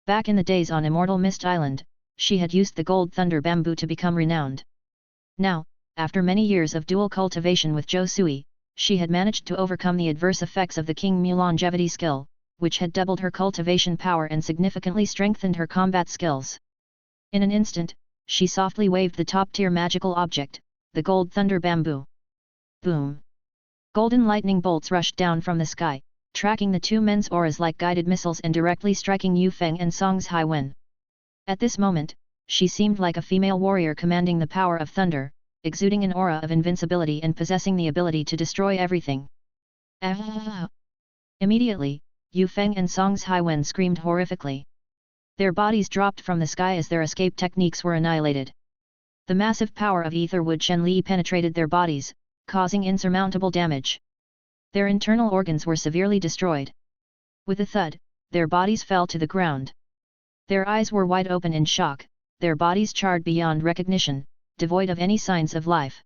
Back in the days on Immortal Mist Island, she had used the Gold Thunder Bamboo to become renowned. Now, after many years of dual cultivation with Zhou Sui, she had managed to overcome the adverse effects of the King Mu longevity skill, which had doubled her cultivation power and significantly strengthened her combat skills. In an instant, she softly waved the top-tier magical object, the Gold Thunder Bamboo. Boom! Golden lightning bolts rushed down from the sky, tracking the two men's auras like guided missiles and directly striking Yu Feng and Song's Haiwen. At this moment, she seemed like a female warrior commanding the power of thunder, exuding an aura of invincibility and possessing the ability to destroy everything. Ah! Immediately, Yu Feng and Song's Haiwen screamed horrifically. Their bodies dropped from the sky as their escape techniques were annihilated. The massive power of Etherwood Shenli penetrated their bodies, causing insurmountable damage. Their internal organs were severely destroyed. With a thud, their bodies fell to the ground. Their eyes were wide open in shock, their bodies charred beyond recognition, devoid of any signs of life.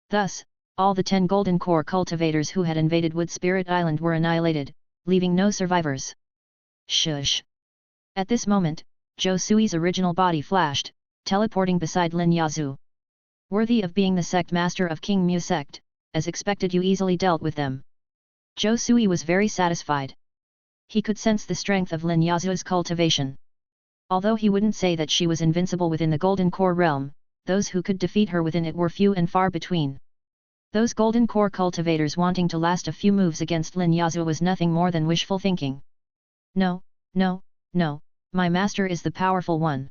Thus, all the 10 Golden Core cultivators who had invaded Wood Spirit Island were annihilated, leaving no survivors. Shush! At this moment, Zhou Sui's original body flashed, teleporting beside Lin Yazoo. Worthy of being the sect master of King Mu sect, as expected you easily dealt with them. Zhou Sui was very satisfied. He could sense the strength of Lin Yazoo's cultivation. Although he wouldn't say that she was invincible within the Golden Core realm, those who could defeat her within it were few and far between. Those Golden Core cultivators wanting to last a few moves against Lin Yazoo was nothing more than wishful thinking. No, no, no, my master is the powerful one.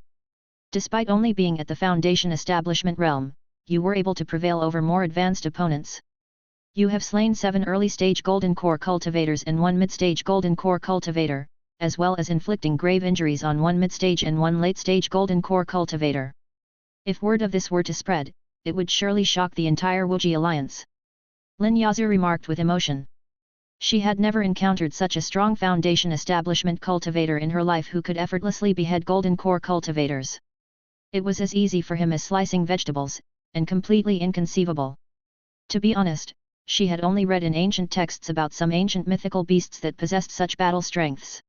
Despite only being at the Foundation Establishment realm, you were able to prevail over more advanced opponents. You have slain 7 early-stage Golden Core cultivators and 1 mid-stage Golden Core cultivator, as well as inflicting grave injuries on 1 mid-stage and 1 late-stage Golden Core cultivator. If word of this were to spread, it would surely shock the entire Wuji alliance. Lin Yazoo remarked with emotion. She had never encountered such a strong Foundation Establishment cultivator in her life who could effortlessly behead Golden Core cultivators. It was as easy for him as slicing vegetables, and completely inconceivable. To be honest, she had only read in ancient texts about some ancient mythical beasts that possessed such battle strengths.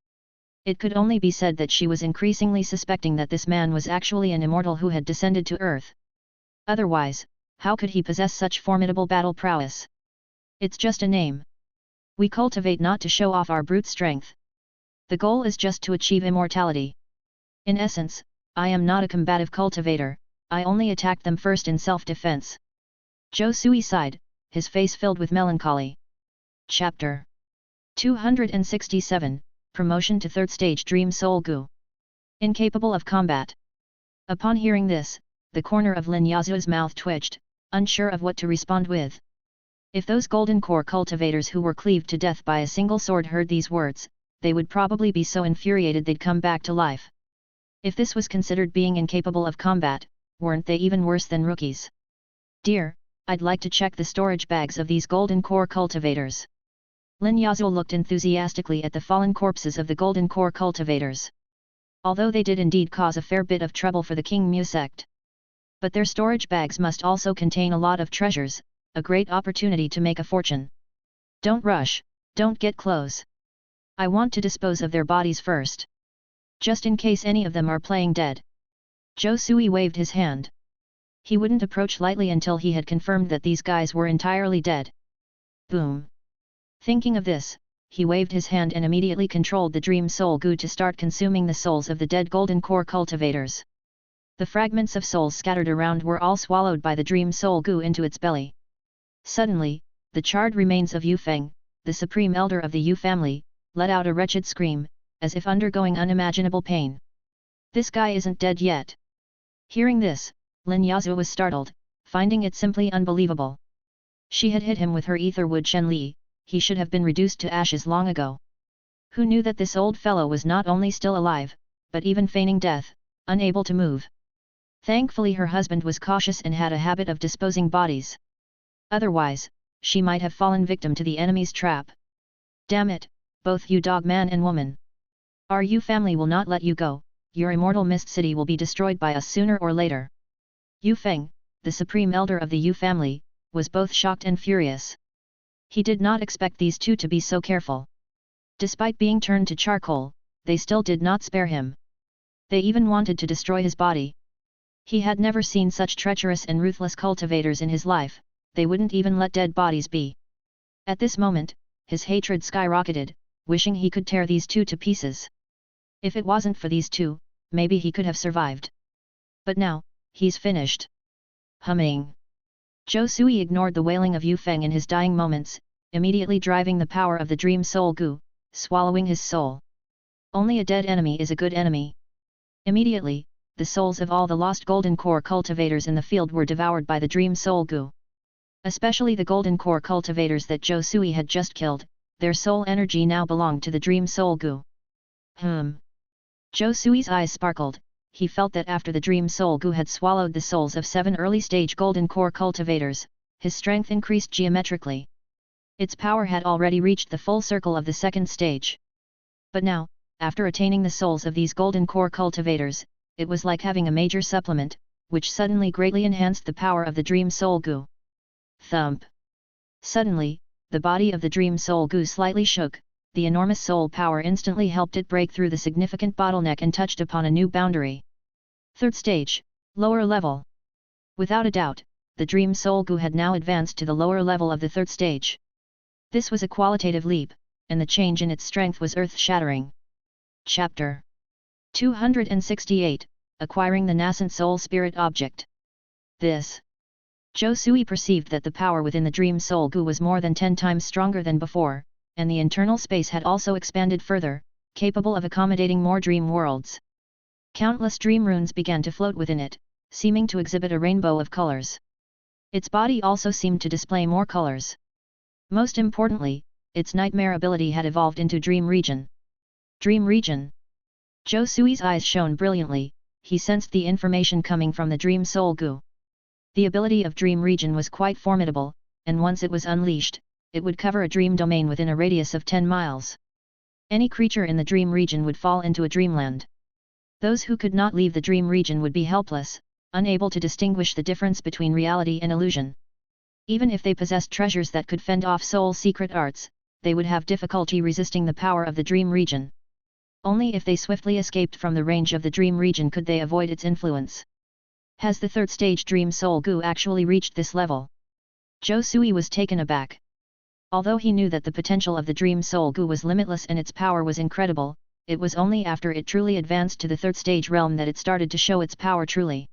It could only be said that she was increasingly suspecting that this man was actually an immortal who had descended to Earth. Otherwise, how could he possess such formidable battle prowess? It's just a name. We cultivate not to show off our brute strength. The goal is just to achieve immortality. In essence, I am not a combative cultivator, I only attacked them first in self-defense. Zhou Sui sighed, his face filled with melancholy. Chapter 267, Promotion to 3rd Stage Dream Soul Gu. Incapable of combat. Upon hearing this, the corner of Lin Yazoo's mouth twitched, unsure of what to respond with. If those Golden Core cultivators who were cleaved to death by a single sword heard these words, they would probably be so infuriated they'd come back to life. If this was considered being incapable of combat, weren't they even worse than rookies? Dear, I'd like to check the storage bags of these Golden Core cultivators. Lin Yazoo looked enthusiastically at the fallen corpses of the Golden Core cultivators. Although they did indeed cause a fair bit of trouble for the King Mu sect. But their storage bags must also contain a lot of treasures, a great opportunity to make a fortune. Don't rush, don't get close. I want to dispose of their bodies first. Just in case any of them are playing dead. Zhou Sui waved his hand. He wouldn't approach lightly until he had confirmed that these guys were entirely dead. Boom. Thinking of this, he waved his hand and immediately controlled the Dream Soul Gu to start consuming the souls of the dead Golden Core cultivators. The fragments of souls scattered around were all swallowed by the Dream Soul Gu into its belly. Suddenly, the charred remains of Yu Feng, the supreme elder of the Yu family, let out a wretched scream, as if undergoing unimaginable pain. This guy isn't dead yet. Hearing this, Lin Yazhu was startled, finding it simply unbelievable. She had hit him with her etherwood Shenli, he should have been reduced to ashes long ago. Who knew that this old fellow was not only still alive, but even feigning death, unable to move. Thankfully her husband was cautious and had a habit of disposing bodies. Otherwise, she might have fallen victim to the enemy's trap. Damn it, both you dog man and woman. Our Yu family will not let you go, your immortal mist city will be destroyed by us sooner or later. Yu Feng, the supreme elder of the Yu family, was both shocked and furious. He did not expect these two to be so careful. Despite being turned to charcoal, they still did not spare him. They even wanted to destroy his body. He had never seen such treacherous and ruthless cultivators in his life, they wouldn't even let dead bodies be. At this moment, his hatred skyrocketed, wishing he could tear these two to pieces. If it wasn't for these two, maybe he could have survived. But now, he's finished. Humming. Zhou Sui ignored the wailing of Yu Feng in his dying moments, immediately driving the power of the dream soul Gu, swallowing his soul. Only a dead enemy is a good enemy. Immediately, the souls of all the lost golden core cultivators in the field were devoured by the dream soul Gu. Especially the golden core cultivators that Zhou Sui had just killed, their soul energy now belonged to the dream soul Gu. Zhou Sui's eyes sparkled, he felt that after the dream soul Gu had swallowed the souls of 7 early-stage golden core cultivators, his strength increased geometrically. Its power had already reached the full circle of the 2nd stage. But now, after attaining the souls of these golden core cultivators, it was like having a major supplement, which suddenly greatly enhanced the power of the dream soul Gu. Thump! Suddenly, the body of the dream soul Gu slightly shook, the enormous soul power instantly helped it break through the significant bottleneck and touched upon a new boundary. 3rd stage, lower level. Without a doubt, the dream soul Gu had now advanced to the lower level of the 3rd stage. This was a qualitative leap, and the change in its strength was earth-shattering. Chapter 268, Acquiring the Nascent Soul Spirit Object. This. Zhou Sui perceived that the power within the dream soul Gu was more than 10 times stronger than before, and the internal space had also expanded further, capable of accommodating more dream worlds. Countless dream runes began to float within it, seeming to exhibit a rainbow of colors. Its body also seemed to display more colors. Most importantly, its nightmare ability had evolved into Dream Region. Dream Region. Zhou Sui's eyes shone brilliantly, he sensed the information coming from the Dream Soul Gu. The ability of Dream Region was quite formidable, and once it was unleashed, it would cover a dream domain within a radius of 10 miles. Any creature in the dream region would fall into a dreamland. Those who could not leave the dream region would be helpless, unable to distinguish the difference between reality and illusion. Even if they possessed treasures that could fend off soul secret arts, they would have difficulty resisting the power of the dream region. Only if they swiftly escaped from the range of the dream region could they avoid its influence. Has the 3rd stage Dream Soul Gu actually reached this level? Zhou Sui was taken aback. Although he knew that the potential of the Dream Soul Gu was limitless and its power was incredible, it was only after it truly advanced to the 3rd stage realm that it started to show its power truly.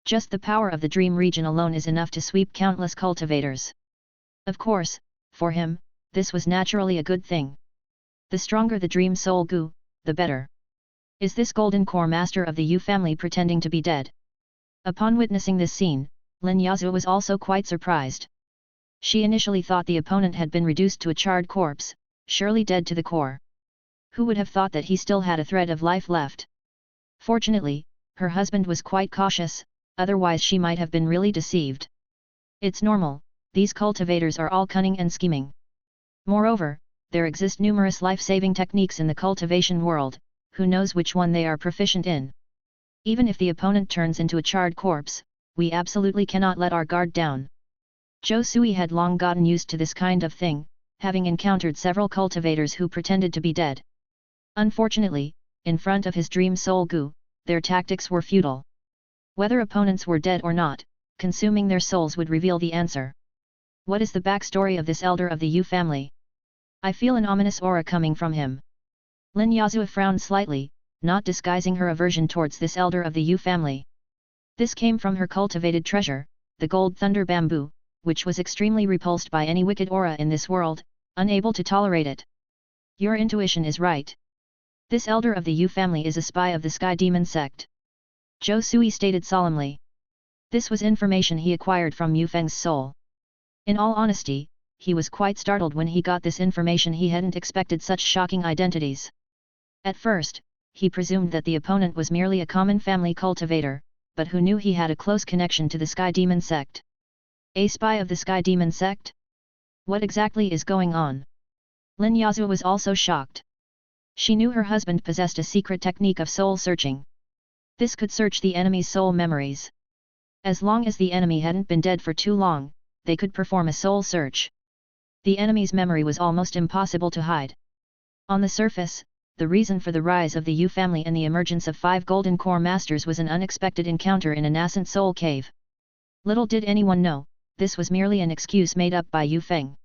Just the power of the Dream Region alone is enough to sweep countless cultivators. Of course, for him, this was naturally a good thing. The stronger the Dream Soul Gu, the better. Is this Golden Core Master of the Yu family pretending to be dead? Upon witnessing this scene, Lin Yazhu was also quite surprised. She initially thought the opponent had been reduced to a charred corpse, surely dead to the core. Who would have thought that he still had a thread of life left? Fortunately, her husband was quite cautious, otherwise she might have been really deceived. It's normal, these cultivators are all cunning and scheming. Moreover, there exist numerous life-saving techniques in the cultivation world, who knows which one they are proficient in. Even if the opponent turns into a charred corpse, we absolutely cannot let our guard down. Zhou Sui had long gotten used to this kind of thing, having encountered several cultivators who pretended to be dead. Unfortunately, in front of his Dream Soul Gu, their tactics were futile. Whether opponents were dead or not, consuming their souls would reveal the answer. What is the backstory of this elder of the Yu family? I feel an ominous aura coming from him. Lin Yazhu frowned slightly, not disguising her aversion towards this elder of the Yu family. This came from her cultivated treasure, the gold thunder bamboo, which was extremely repulsed by any wicked aura in this world, unable to tolerate it. Your intuition is right. This elder of the Yu family is a spy of the Sky Demon sect. Zhou Sui stated solemnly. This was information he acquired from Yu Feng's soul. In all honesty, he was quite startled when he got this information. He hadn't expected such shocking identities. At first, he presumed that the opponent was merely a common family cultivator, but who knew he had a close connection to the Sky Demon sect? A spy of the Sky Demon sect? What exactly is going on? Lin Yazhu was also shocked. She knew her husband possessed a secret technique of soul searching. This could search the enemy's soul memories. As long as the enemy hadn't been dead for too long, they could perform a soul search. The enemy's memory was almost impossible to hide. On the surface, the reason for the rise of the Yu family and the emergence of 5 Golden Core Masters was an unexpected encounter in a nascent soul cave. Little did anyone know, this was merely an excuse made up by Yu Feng.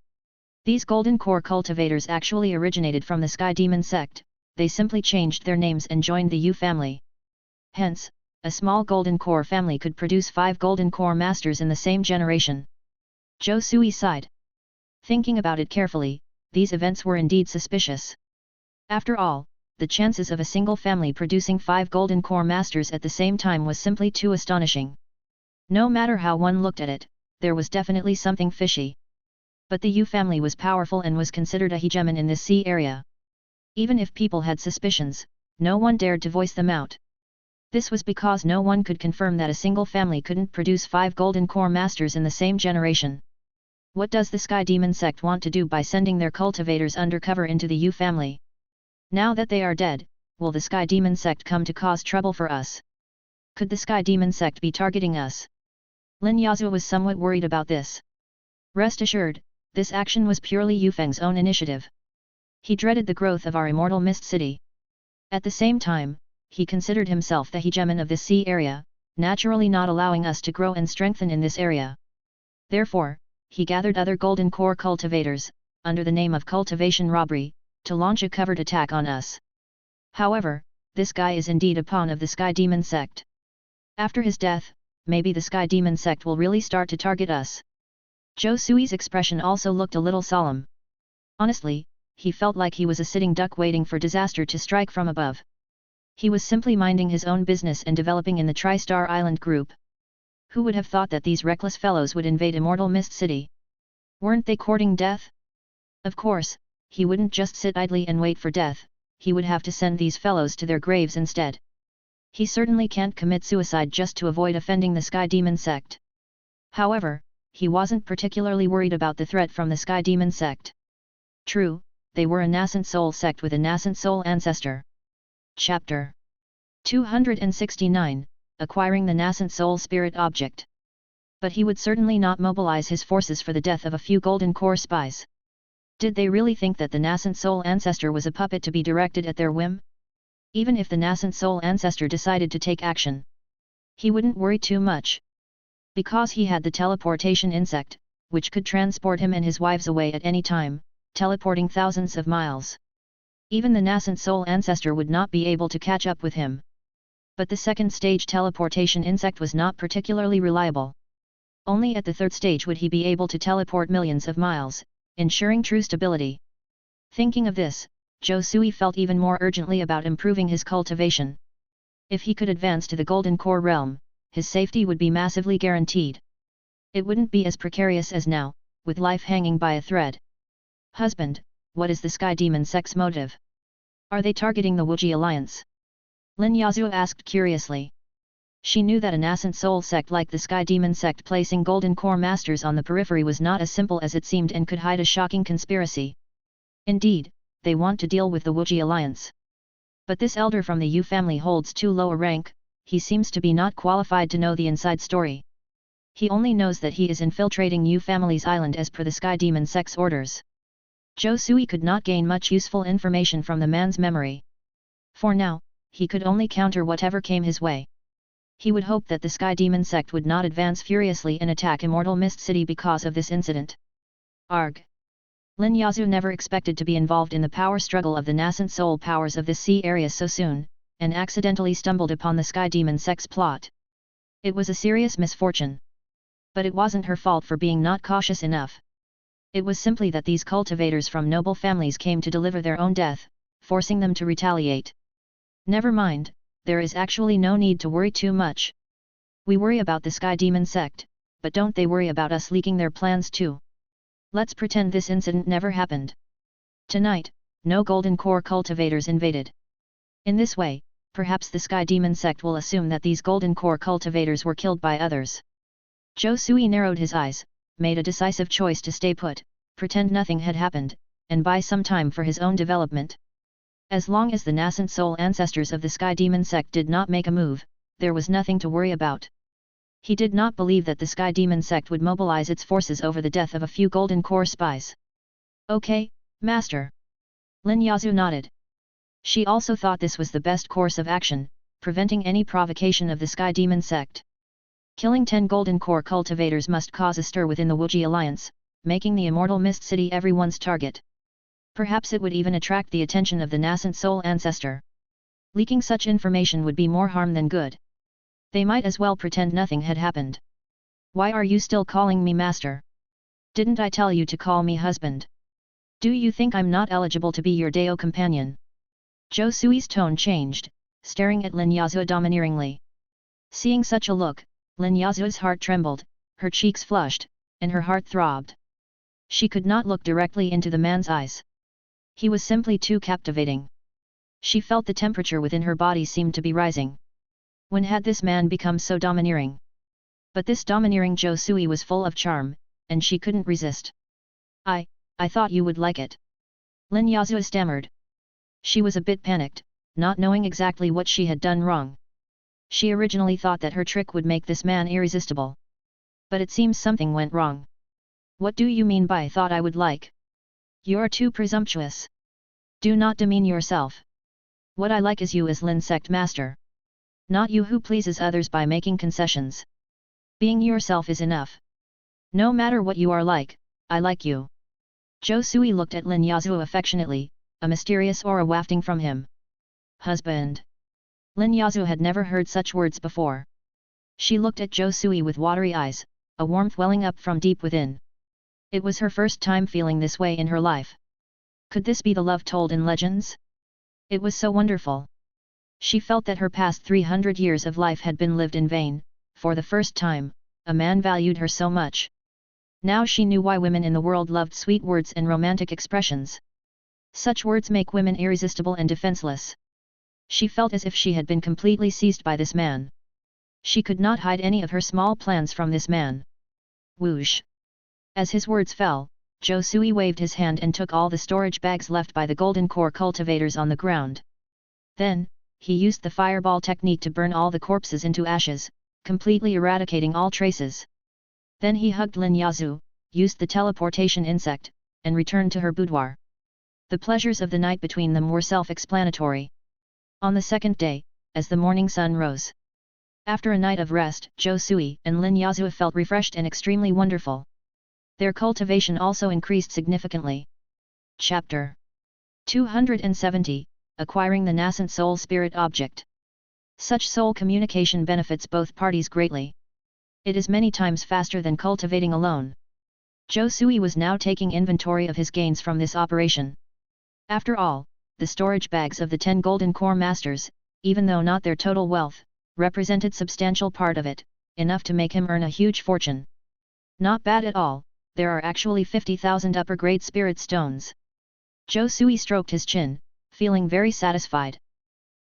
These Golden Core cultivators actually originated from the Sky Demon sect, they simply changed their names and joined the Yu family. Hence, a small Golden Core family could produce 5 Golden Core Masters in the same generation. Zhou Sui sighed. Thinking about it carefully, these events were indeed suspicious. After all, the chances of a single family producing 5 Golden Core Masters at the same time was simply too astonishing. No matter how one looked at it, there was definitely something fishy. But the Yu family was powerful and was considered a hegemon in this sea area. Even if people had suspicions, no one dared to voice them out. This was because no one could confirm that a single family couldn't produce 5 Golden Core Masters in the same generation. What does the Sky Demon sect want to do by sending their cultivators undercover into the Yu family? Now that they are dead, will the Sky Demon sect come to cause trouble for us? Could the Sky Demon sect be targeting us? Lin Yazhu was somewhat worried about this. Rest assured, this action was purely Yu Feng's own initiative. He dreaded the growth of our immortal mist city. At the same time, he considered himself the hegemon of this sea area, naturally not allowing us to grow and strengthen in this area. Therefore, he gathered other Golden Core cultivators, under the name of Cultivation Robbery, to launch a covered attack on us. However, this guy is indeed a pawn of the Sky Demon sect. After his death, maybe the Sky Demon sect will really start to target us. Zhou Sui's expression also looked a little solemn. Honestly, he felt like he was a sitting duck waiting for disaster to strike from above. He was simply minding his own business and developing in the Tri-Star Island group. Who would have thought that these reckless fellows would invade Immortal Mist City? Weren't they courting death? Of course, he wouldn't just sit idly and wait for death, he would have to send these fellows to their graves instead. He certainly can't commit suicide just to avoid offending the Sky Demon sect. However, he wasn't particularly worried about the threat from the Sky Demon sect. True, they were a nascent soul sect with a nascent soul ancestor. Chapter 269, Acquiring the Nascent Soul Spirit Object. But he would certainly not mobilize his forces for the death of a few Golden Core spies. Did they really think that the nascent soul ancestor was a puppet to be directed at their whim? Even if the nascent soul ancestor decided to take action, he wouldn't worry too much. Because he had the teleportation insect, which could transport him and his wives away at any time, teleporting thousands of miles. Even the nascent soul ancestor would not be able to catch up with him. But the second stage teleportation insect was not particularly reliable. Only at the third stage would he be able to teleport millions of miles, ensuring true stability. Thinking of this, Zhou Sui felt even more urgently about improving his cultivation. If he could advance to the Golden Core realm, his safety would be massively guaranteed. It wouldn't be as precarious as now, with life hanging by a thread. Husband, what is the Sky Demon sect's motive? Are they targeting the Wuji Alliance? Lin Yazhu asked curiously. She knew that a nascent soul sect like the Sky Demon sect placing Golden Core Masters on the periphery was not as simple as it seemed and could hide a shocking conspiracy. Indeed, they want to deal with the Wuji Alliance. But this elder from the Yu family holds too low a rank, he seems to be not qualified to know the inside story. He only knows that he is infiltrating Yu family's island as per the Sky Demon sect's orders. Zhou Sui could not gain much useful information from the man's memory. For now, he could only counter whatever came his way. He would hope that the Sky Demon sect would not advance furiously and attack Immortal Mist City because of this incident. Arg! Lin Yazhu never expected to be involved in the power struggle of the nascent soul powers of this sea area so soon, and accidentally stumbled upon the Sky Demon sect's plot. It was a serious misfortune. But it wasn't her fault for being not cautious enough. It was simply that these cultivators from noble families came to deliver their own death, forcing them to retaliate. Never mind, there is actually no need to worry too much. We worry about the Sky Demon sect, but don't they worry about us leaking their plans too? Let's pretend this incident never happened. Tonight, no Golden Core cultivators invaded. In this way, perhaps the Sky Demon sect will assume that these Golden Core cultivators were killed by others. Zhou Sui narrowed his eyes, made a decisive choice to stay put, pretend nothing had happened, and buy some time for his own development. As long as the nascent soul ancestors of the Sky Demon sect did not make a move, there was nothing to worry about. He did not believe that the Sky Demon sect would mobilize its forces over the death of a few Golden Core spies. Okay, Master. Lin Yazhu nodded. She also thought this was the best course of action, preventing any provocation of the Sky Demon sect. Killing 10 Golden Core cultivators must cause a stir within the Wuji Alliance, making the Immortal Mist City everyone's target. Perhaps it would even attract the attention of the nascent soul ancestor. Leaking such information would be more harm than good. They might as well pretend nothing had happened. Why are you still calling me master? Didn't I tell you to call me husband? Do you think I'm not eligible to be your Deo companion? Zhou Sui's tone changed, staring at Lin Yazhu domineeringly. Seeing such a look, Lin Yazhu's heart trembled, her cheeks flushed, and her heart throbbed. She could not look directly into the man's eyes. He was simply too captivating. She felt the temperature within her body seemed to be rising. When had this man become so domineering? But this domineering Zhou Sui was full of charm, and she couldn't resist. I thought you would like it. Lin Yazhu stammered. She was a bit panicked, not knowing exactly what she had done wrong. She originally thought that her trick would make this man irresistible. But it seems something went wrong. What do you mean by thought I would like? You're too presumptuous. Do not demean yourself. What I like is you as Lin sect master. Not you who pleases others by making concessions. Being yourself is enough. No matter what you are like, I like you. Zhou Sui looked at Lin Yazhu affectionately, a mysterious aura wafting from him. Husband. Lin Yazhu had never heard such words before. She looked at Zhou Sui with watery eyes, a warmth welling up from deep within. It was her first time feeling this way in her life. Could this be the love told in legends? It was so wonderful. She felt that her past 300 years of life had been lived in vain. For the first time, a man valued her so much. Now she knew why women in the world loved sweet words and romantic expressions. Such words make women irresistible and defenseless. She felt as if she had been completely seized by this man. She could not hide any of her small plans from this man. Whoosh! As his words fell, Zhou Sui waved his hand and took all the storage bags left by the Golden Core cultivators on the ground. Then, he used the fireball technique to burn all the corpses into ashes, completely eradicating all traces. Then he hugged Lin Yazhu, used the teleportation insect, and returned to her boudoir. The pleasures of the night between them were self-explanatory. On the second day, as the morning sun rose. After a night of rest, Zhou Sui and Lin Yazhu felt refreshed and extremely wonderful. Their cultivation also increased significantly. Chapter 270, Acquiring the Nascent Soul Spirit Object. Such soul communication benefits both parties greatly. It is many times faster than cultivating alone. Zhou Sui was now taking inventory of his gains from this operation. After all, the storage bags of the 10 Golden Core Masters, even though not their total wealth, represented substantial part of it, enough to make him earn a huge fortune. Not bad at all, there are actually 50,000 upper-grade spirit stones. Zhou Sui stroked his chin, feeling very satisfied.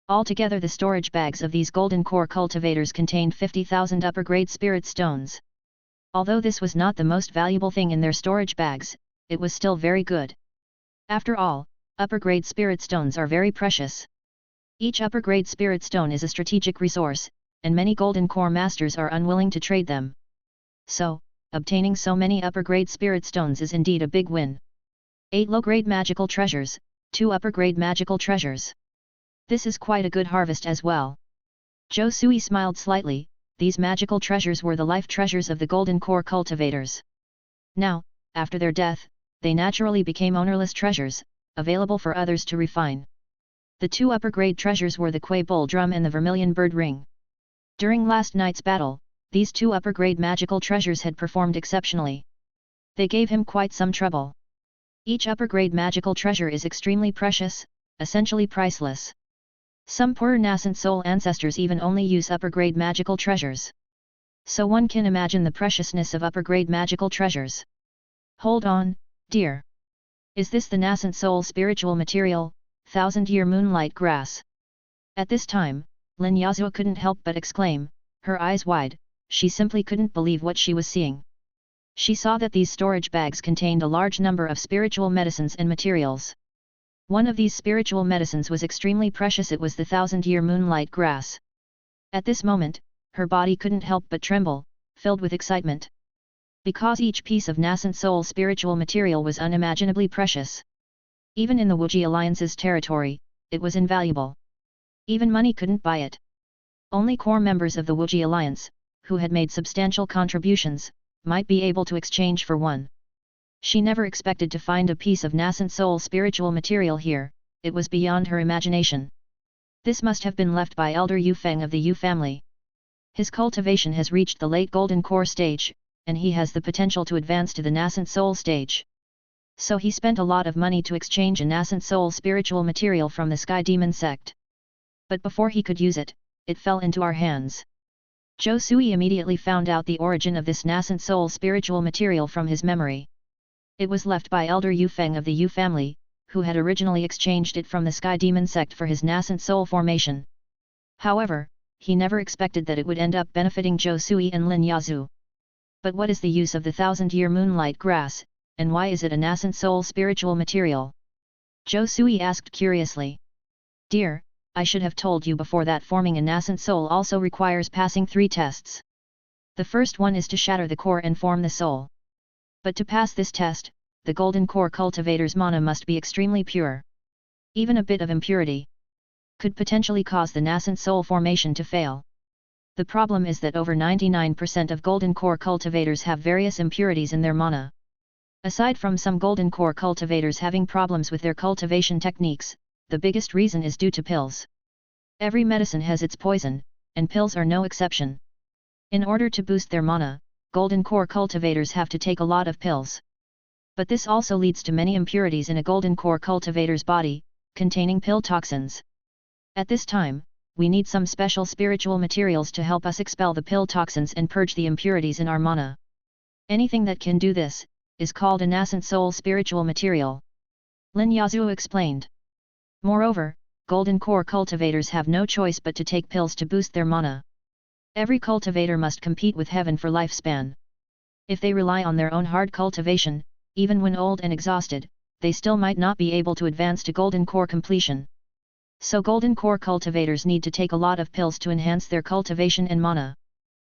Altogether the storage bags of these Golden Core cultivators contained 50,000 upper-grade spirit stones. Although this was not the most valuable thing in their storage bags, it was still very good. After all, upper-grade spirit stones are very precious. Each upper-grade spirit stone is a strategic resource, and many Golden Core Masters are unwilling to trade them. So, obtaining so many upper-grade spirit stones is indeed a big win. 8 low-grade magical treasures, 2 upper-grade magical treasures. This is quite a good harvest as well. Zhou Sui smiled slightly. These magical treasures were the life treasures of the Golden Core cultivators. Now, after their death, they naturally became ownerless treasures, available for others to refine. The 2 upper-grade treasures were the Kuei Bull Drum and the Vermilion Bird Ring. During last night's battle, these 2 upper-grade magical treasures had performed exceptionally. They gave him quite some trouble. Each upper-grade magical treasure is extremely precious, essentially priceless. Some poorer nascent soul ancestors even only use upper-grade magical treasures. So one can imagine the preciousness of upper-grade magical treasures. Hold on, dear. Is this the nascent soul spiritual material, thousand-year moonlight grass? At this time, Lin Yazhuo couldn't help but exclaim, her eyes wide, she simply couldn't believe what she was seeing. She saw that these storage bags contained a large number of spiritual medicines and materials. One of these spiritual medicines was extremely precious. It was the thousand-year moonlight grass. At this moment, her body couldn't help but tremble, filled with excitement. Because each piece of nascent soul spiritual material was unimaginably precious. Even in the Wuji Alliance's territory, it was invaluable. Even money couldn't buy it. Only core members of the Wuji Alliance, who had made substantial contributions, might be able to exchange for one. She never expected to find a piece of nascent soul spiritual material here, it was beyond her imagination. This must have been left by Elder Yu Feng of the Yu family. His cultivation has reached the late golden core stage, and he has the potential to advance to the nascent soul stage. So he spent a lot of money to exchange a nascent soul spiritual material from the Sky Demon sect. But before he could use it, it fell into our hands. Zhou Sui immediately found out the origin of this nascent soul spiritual material from his memory. It was left by Elder Yu Feng of the Yu family, who had originally exchanged it from the Sky Demon sect for his nascent soul formation. However, he never expected that it would end up benefiting Zhou Sui and Lin Yazhu. But what is the use of the thousand-year moonlight grass, and why is it a nascent soul spiritual material? Zhou Sui asked curiously. Dear, I should have told you before that forming a nascent soul also requires passing 3 tests. The first one is to shatter the core and form the soul. But to pass this test, the golden core cultivator's mana must be extremely pure. Even a bit of impurity could potentially cause the nascent soul formation to fail. The problem is that over 99% of golden core cultivators have various impurities in their mana. Aside from some golden core cultivators having problems with their cultivation techniques, the biggest reason is due to pills. Every medicine has its poison, and pills are no exception. In order to boost their mana, golden core cultivators have to take a lot of pills. But this also leads to many impurities in a golden core cultivator's body, containing pill toxins. At this time, we need some special spiritual materials to help us expel the pill toxins and purge the impurities in our mana. Anything that can do this, is called a nascent soul spiritual material. Lin Yazhuo explained. Moreover, golden core cultivators have no choice but to take pills to boost their mana. Every cultivator must compete with heaven for lifespan. If they rely on their own hard cultivation, even when old and exhausted, they still might not be able to advance to golden core completion. So golden core cultivators need to take a lot of pills to enhance their cultivation and mana.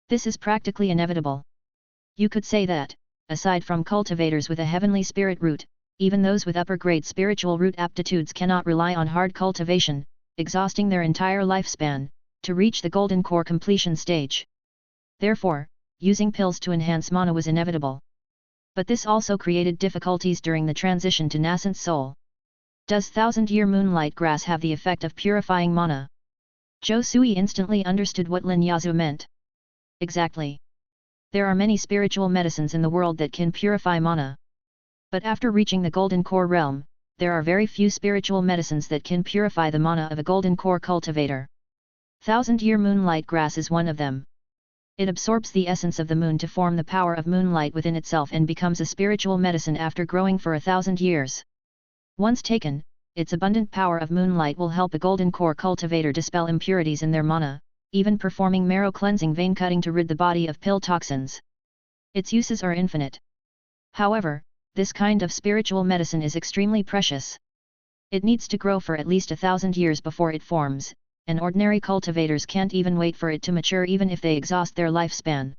This is practically inevitable. You could say that, aside from cultivators with a heavenly spirit root, even those with upper-grade spiritual root aptitudes cannot rely on hard cultivation, exhausting their entire lifespan, to reach the golden core completion stage. Therefore, using pills to enhance mana was inevitable. But this also created difficulties during the transition to nascent soul. Does thousand-year moonlight grass have the effect of purifying mana? Zhou Sui instantly understood what Lin Yazhu meant. Exactly. There are many spiritual medicines in the world that can purify mana. But after reaching the golden core realm, there are very few spiritual medicines that can purify the mana of a golden core cultivator. Thousand-year moonlight grass is one of them. It absorbs the essence of the moon to form the power of moonlight within itself and becomes a spiritual medicine after growing for 1,000 years. Once taken, its abundant power of moonlight will help a golden core cultivator dispel impurities in their mana, even performing marrow cleansing vein cutting to rid the body of pill toxins. Its uses are infinite. However, this kind of spiritual medicine is extremely precious. It needs to grow for at least 1,000 years before it forms, and ordinary cultivators can't even wait for it to mature even if they exhaust their lifespan.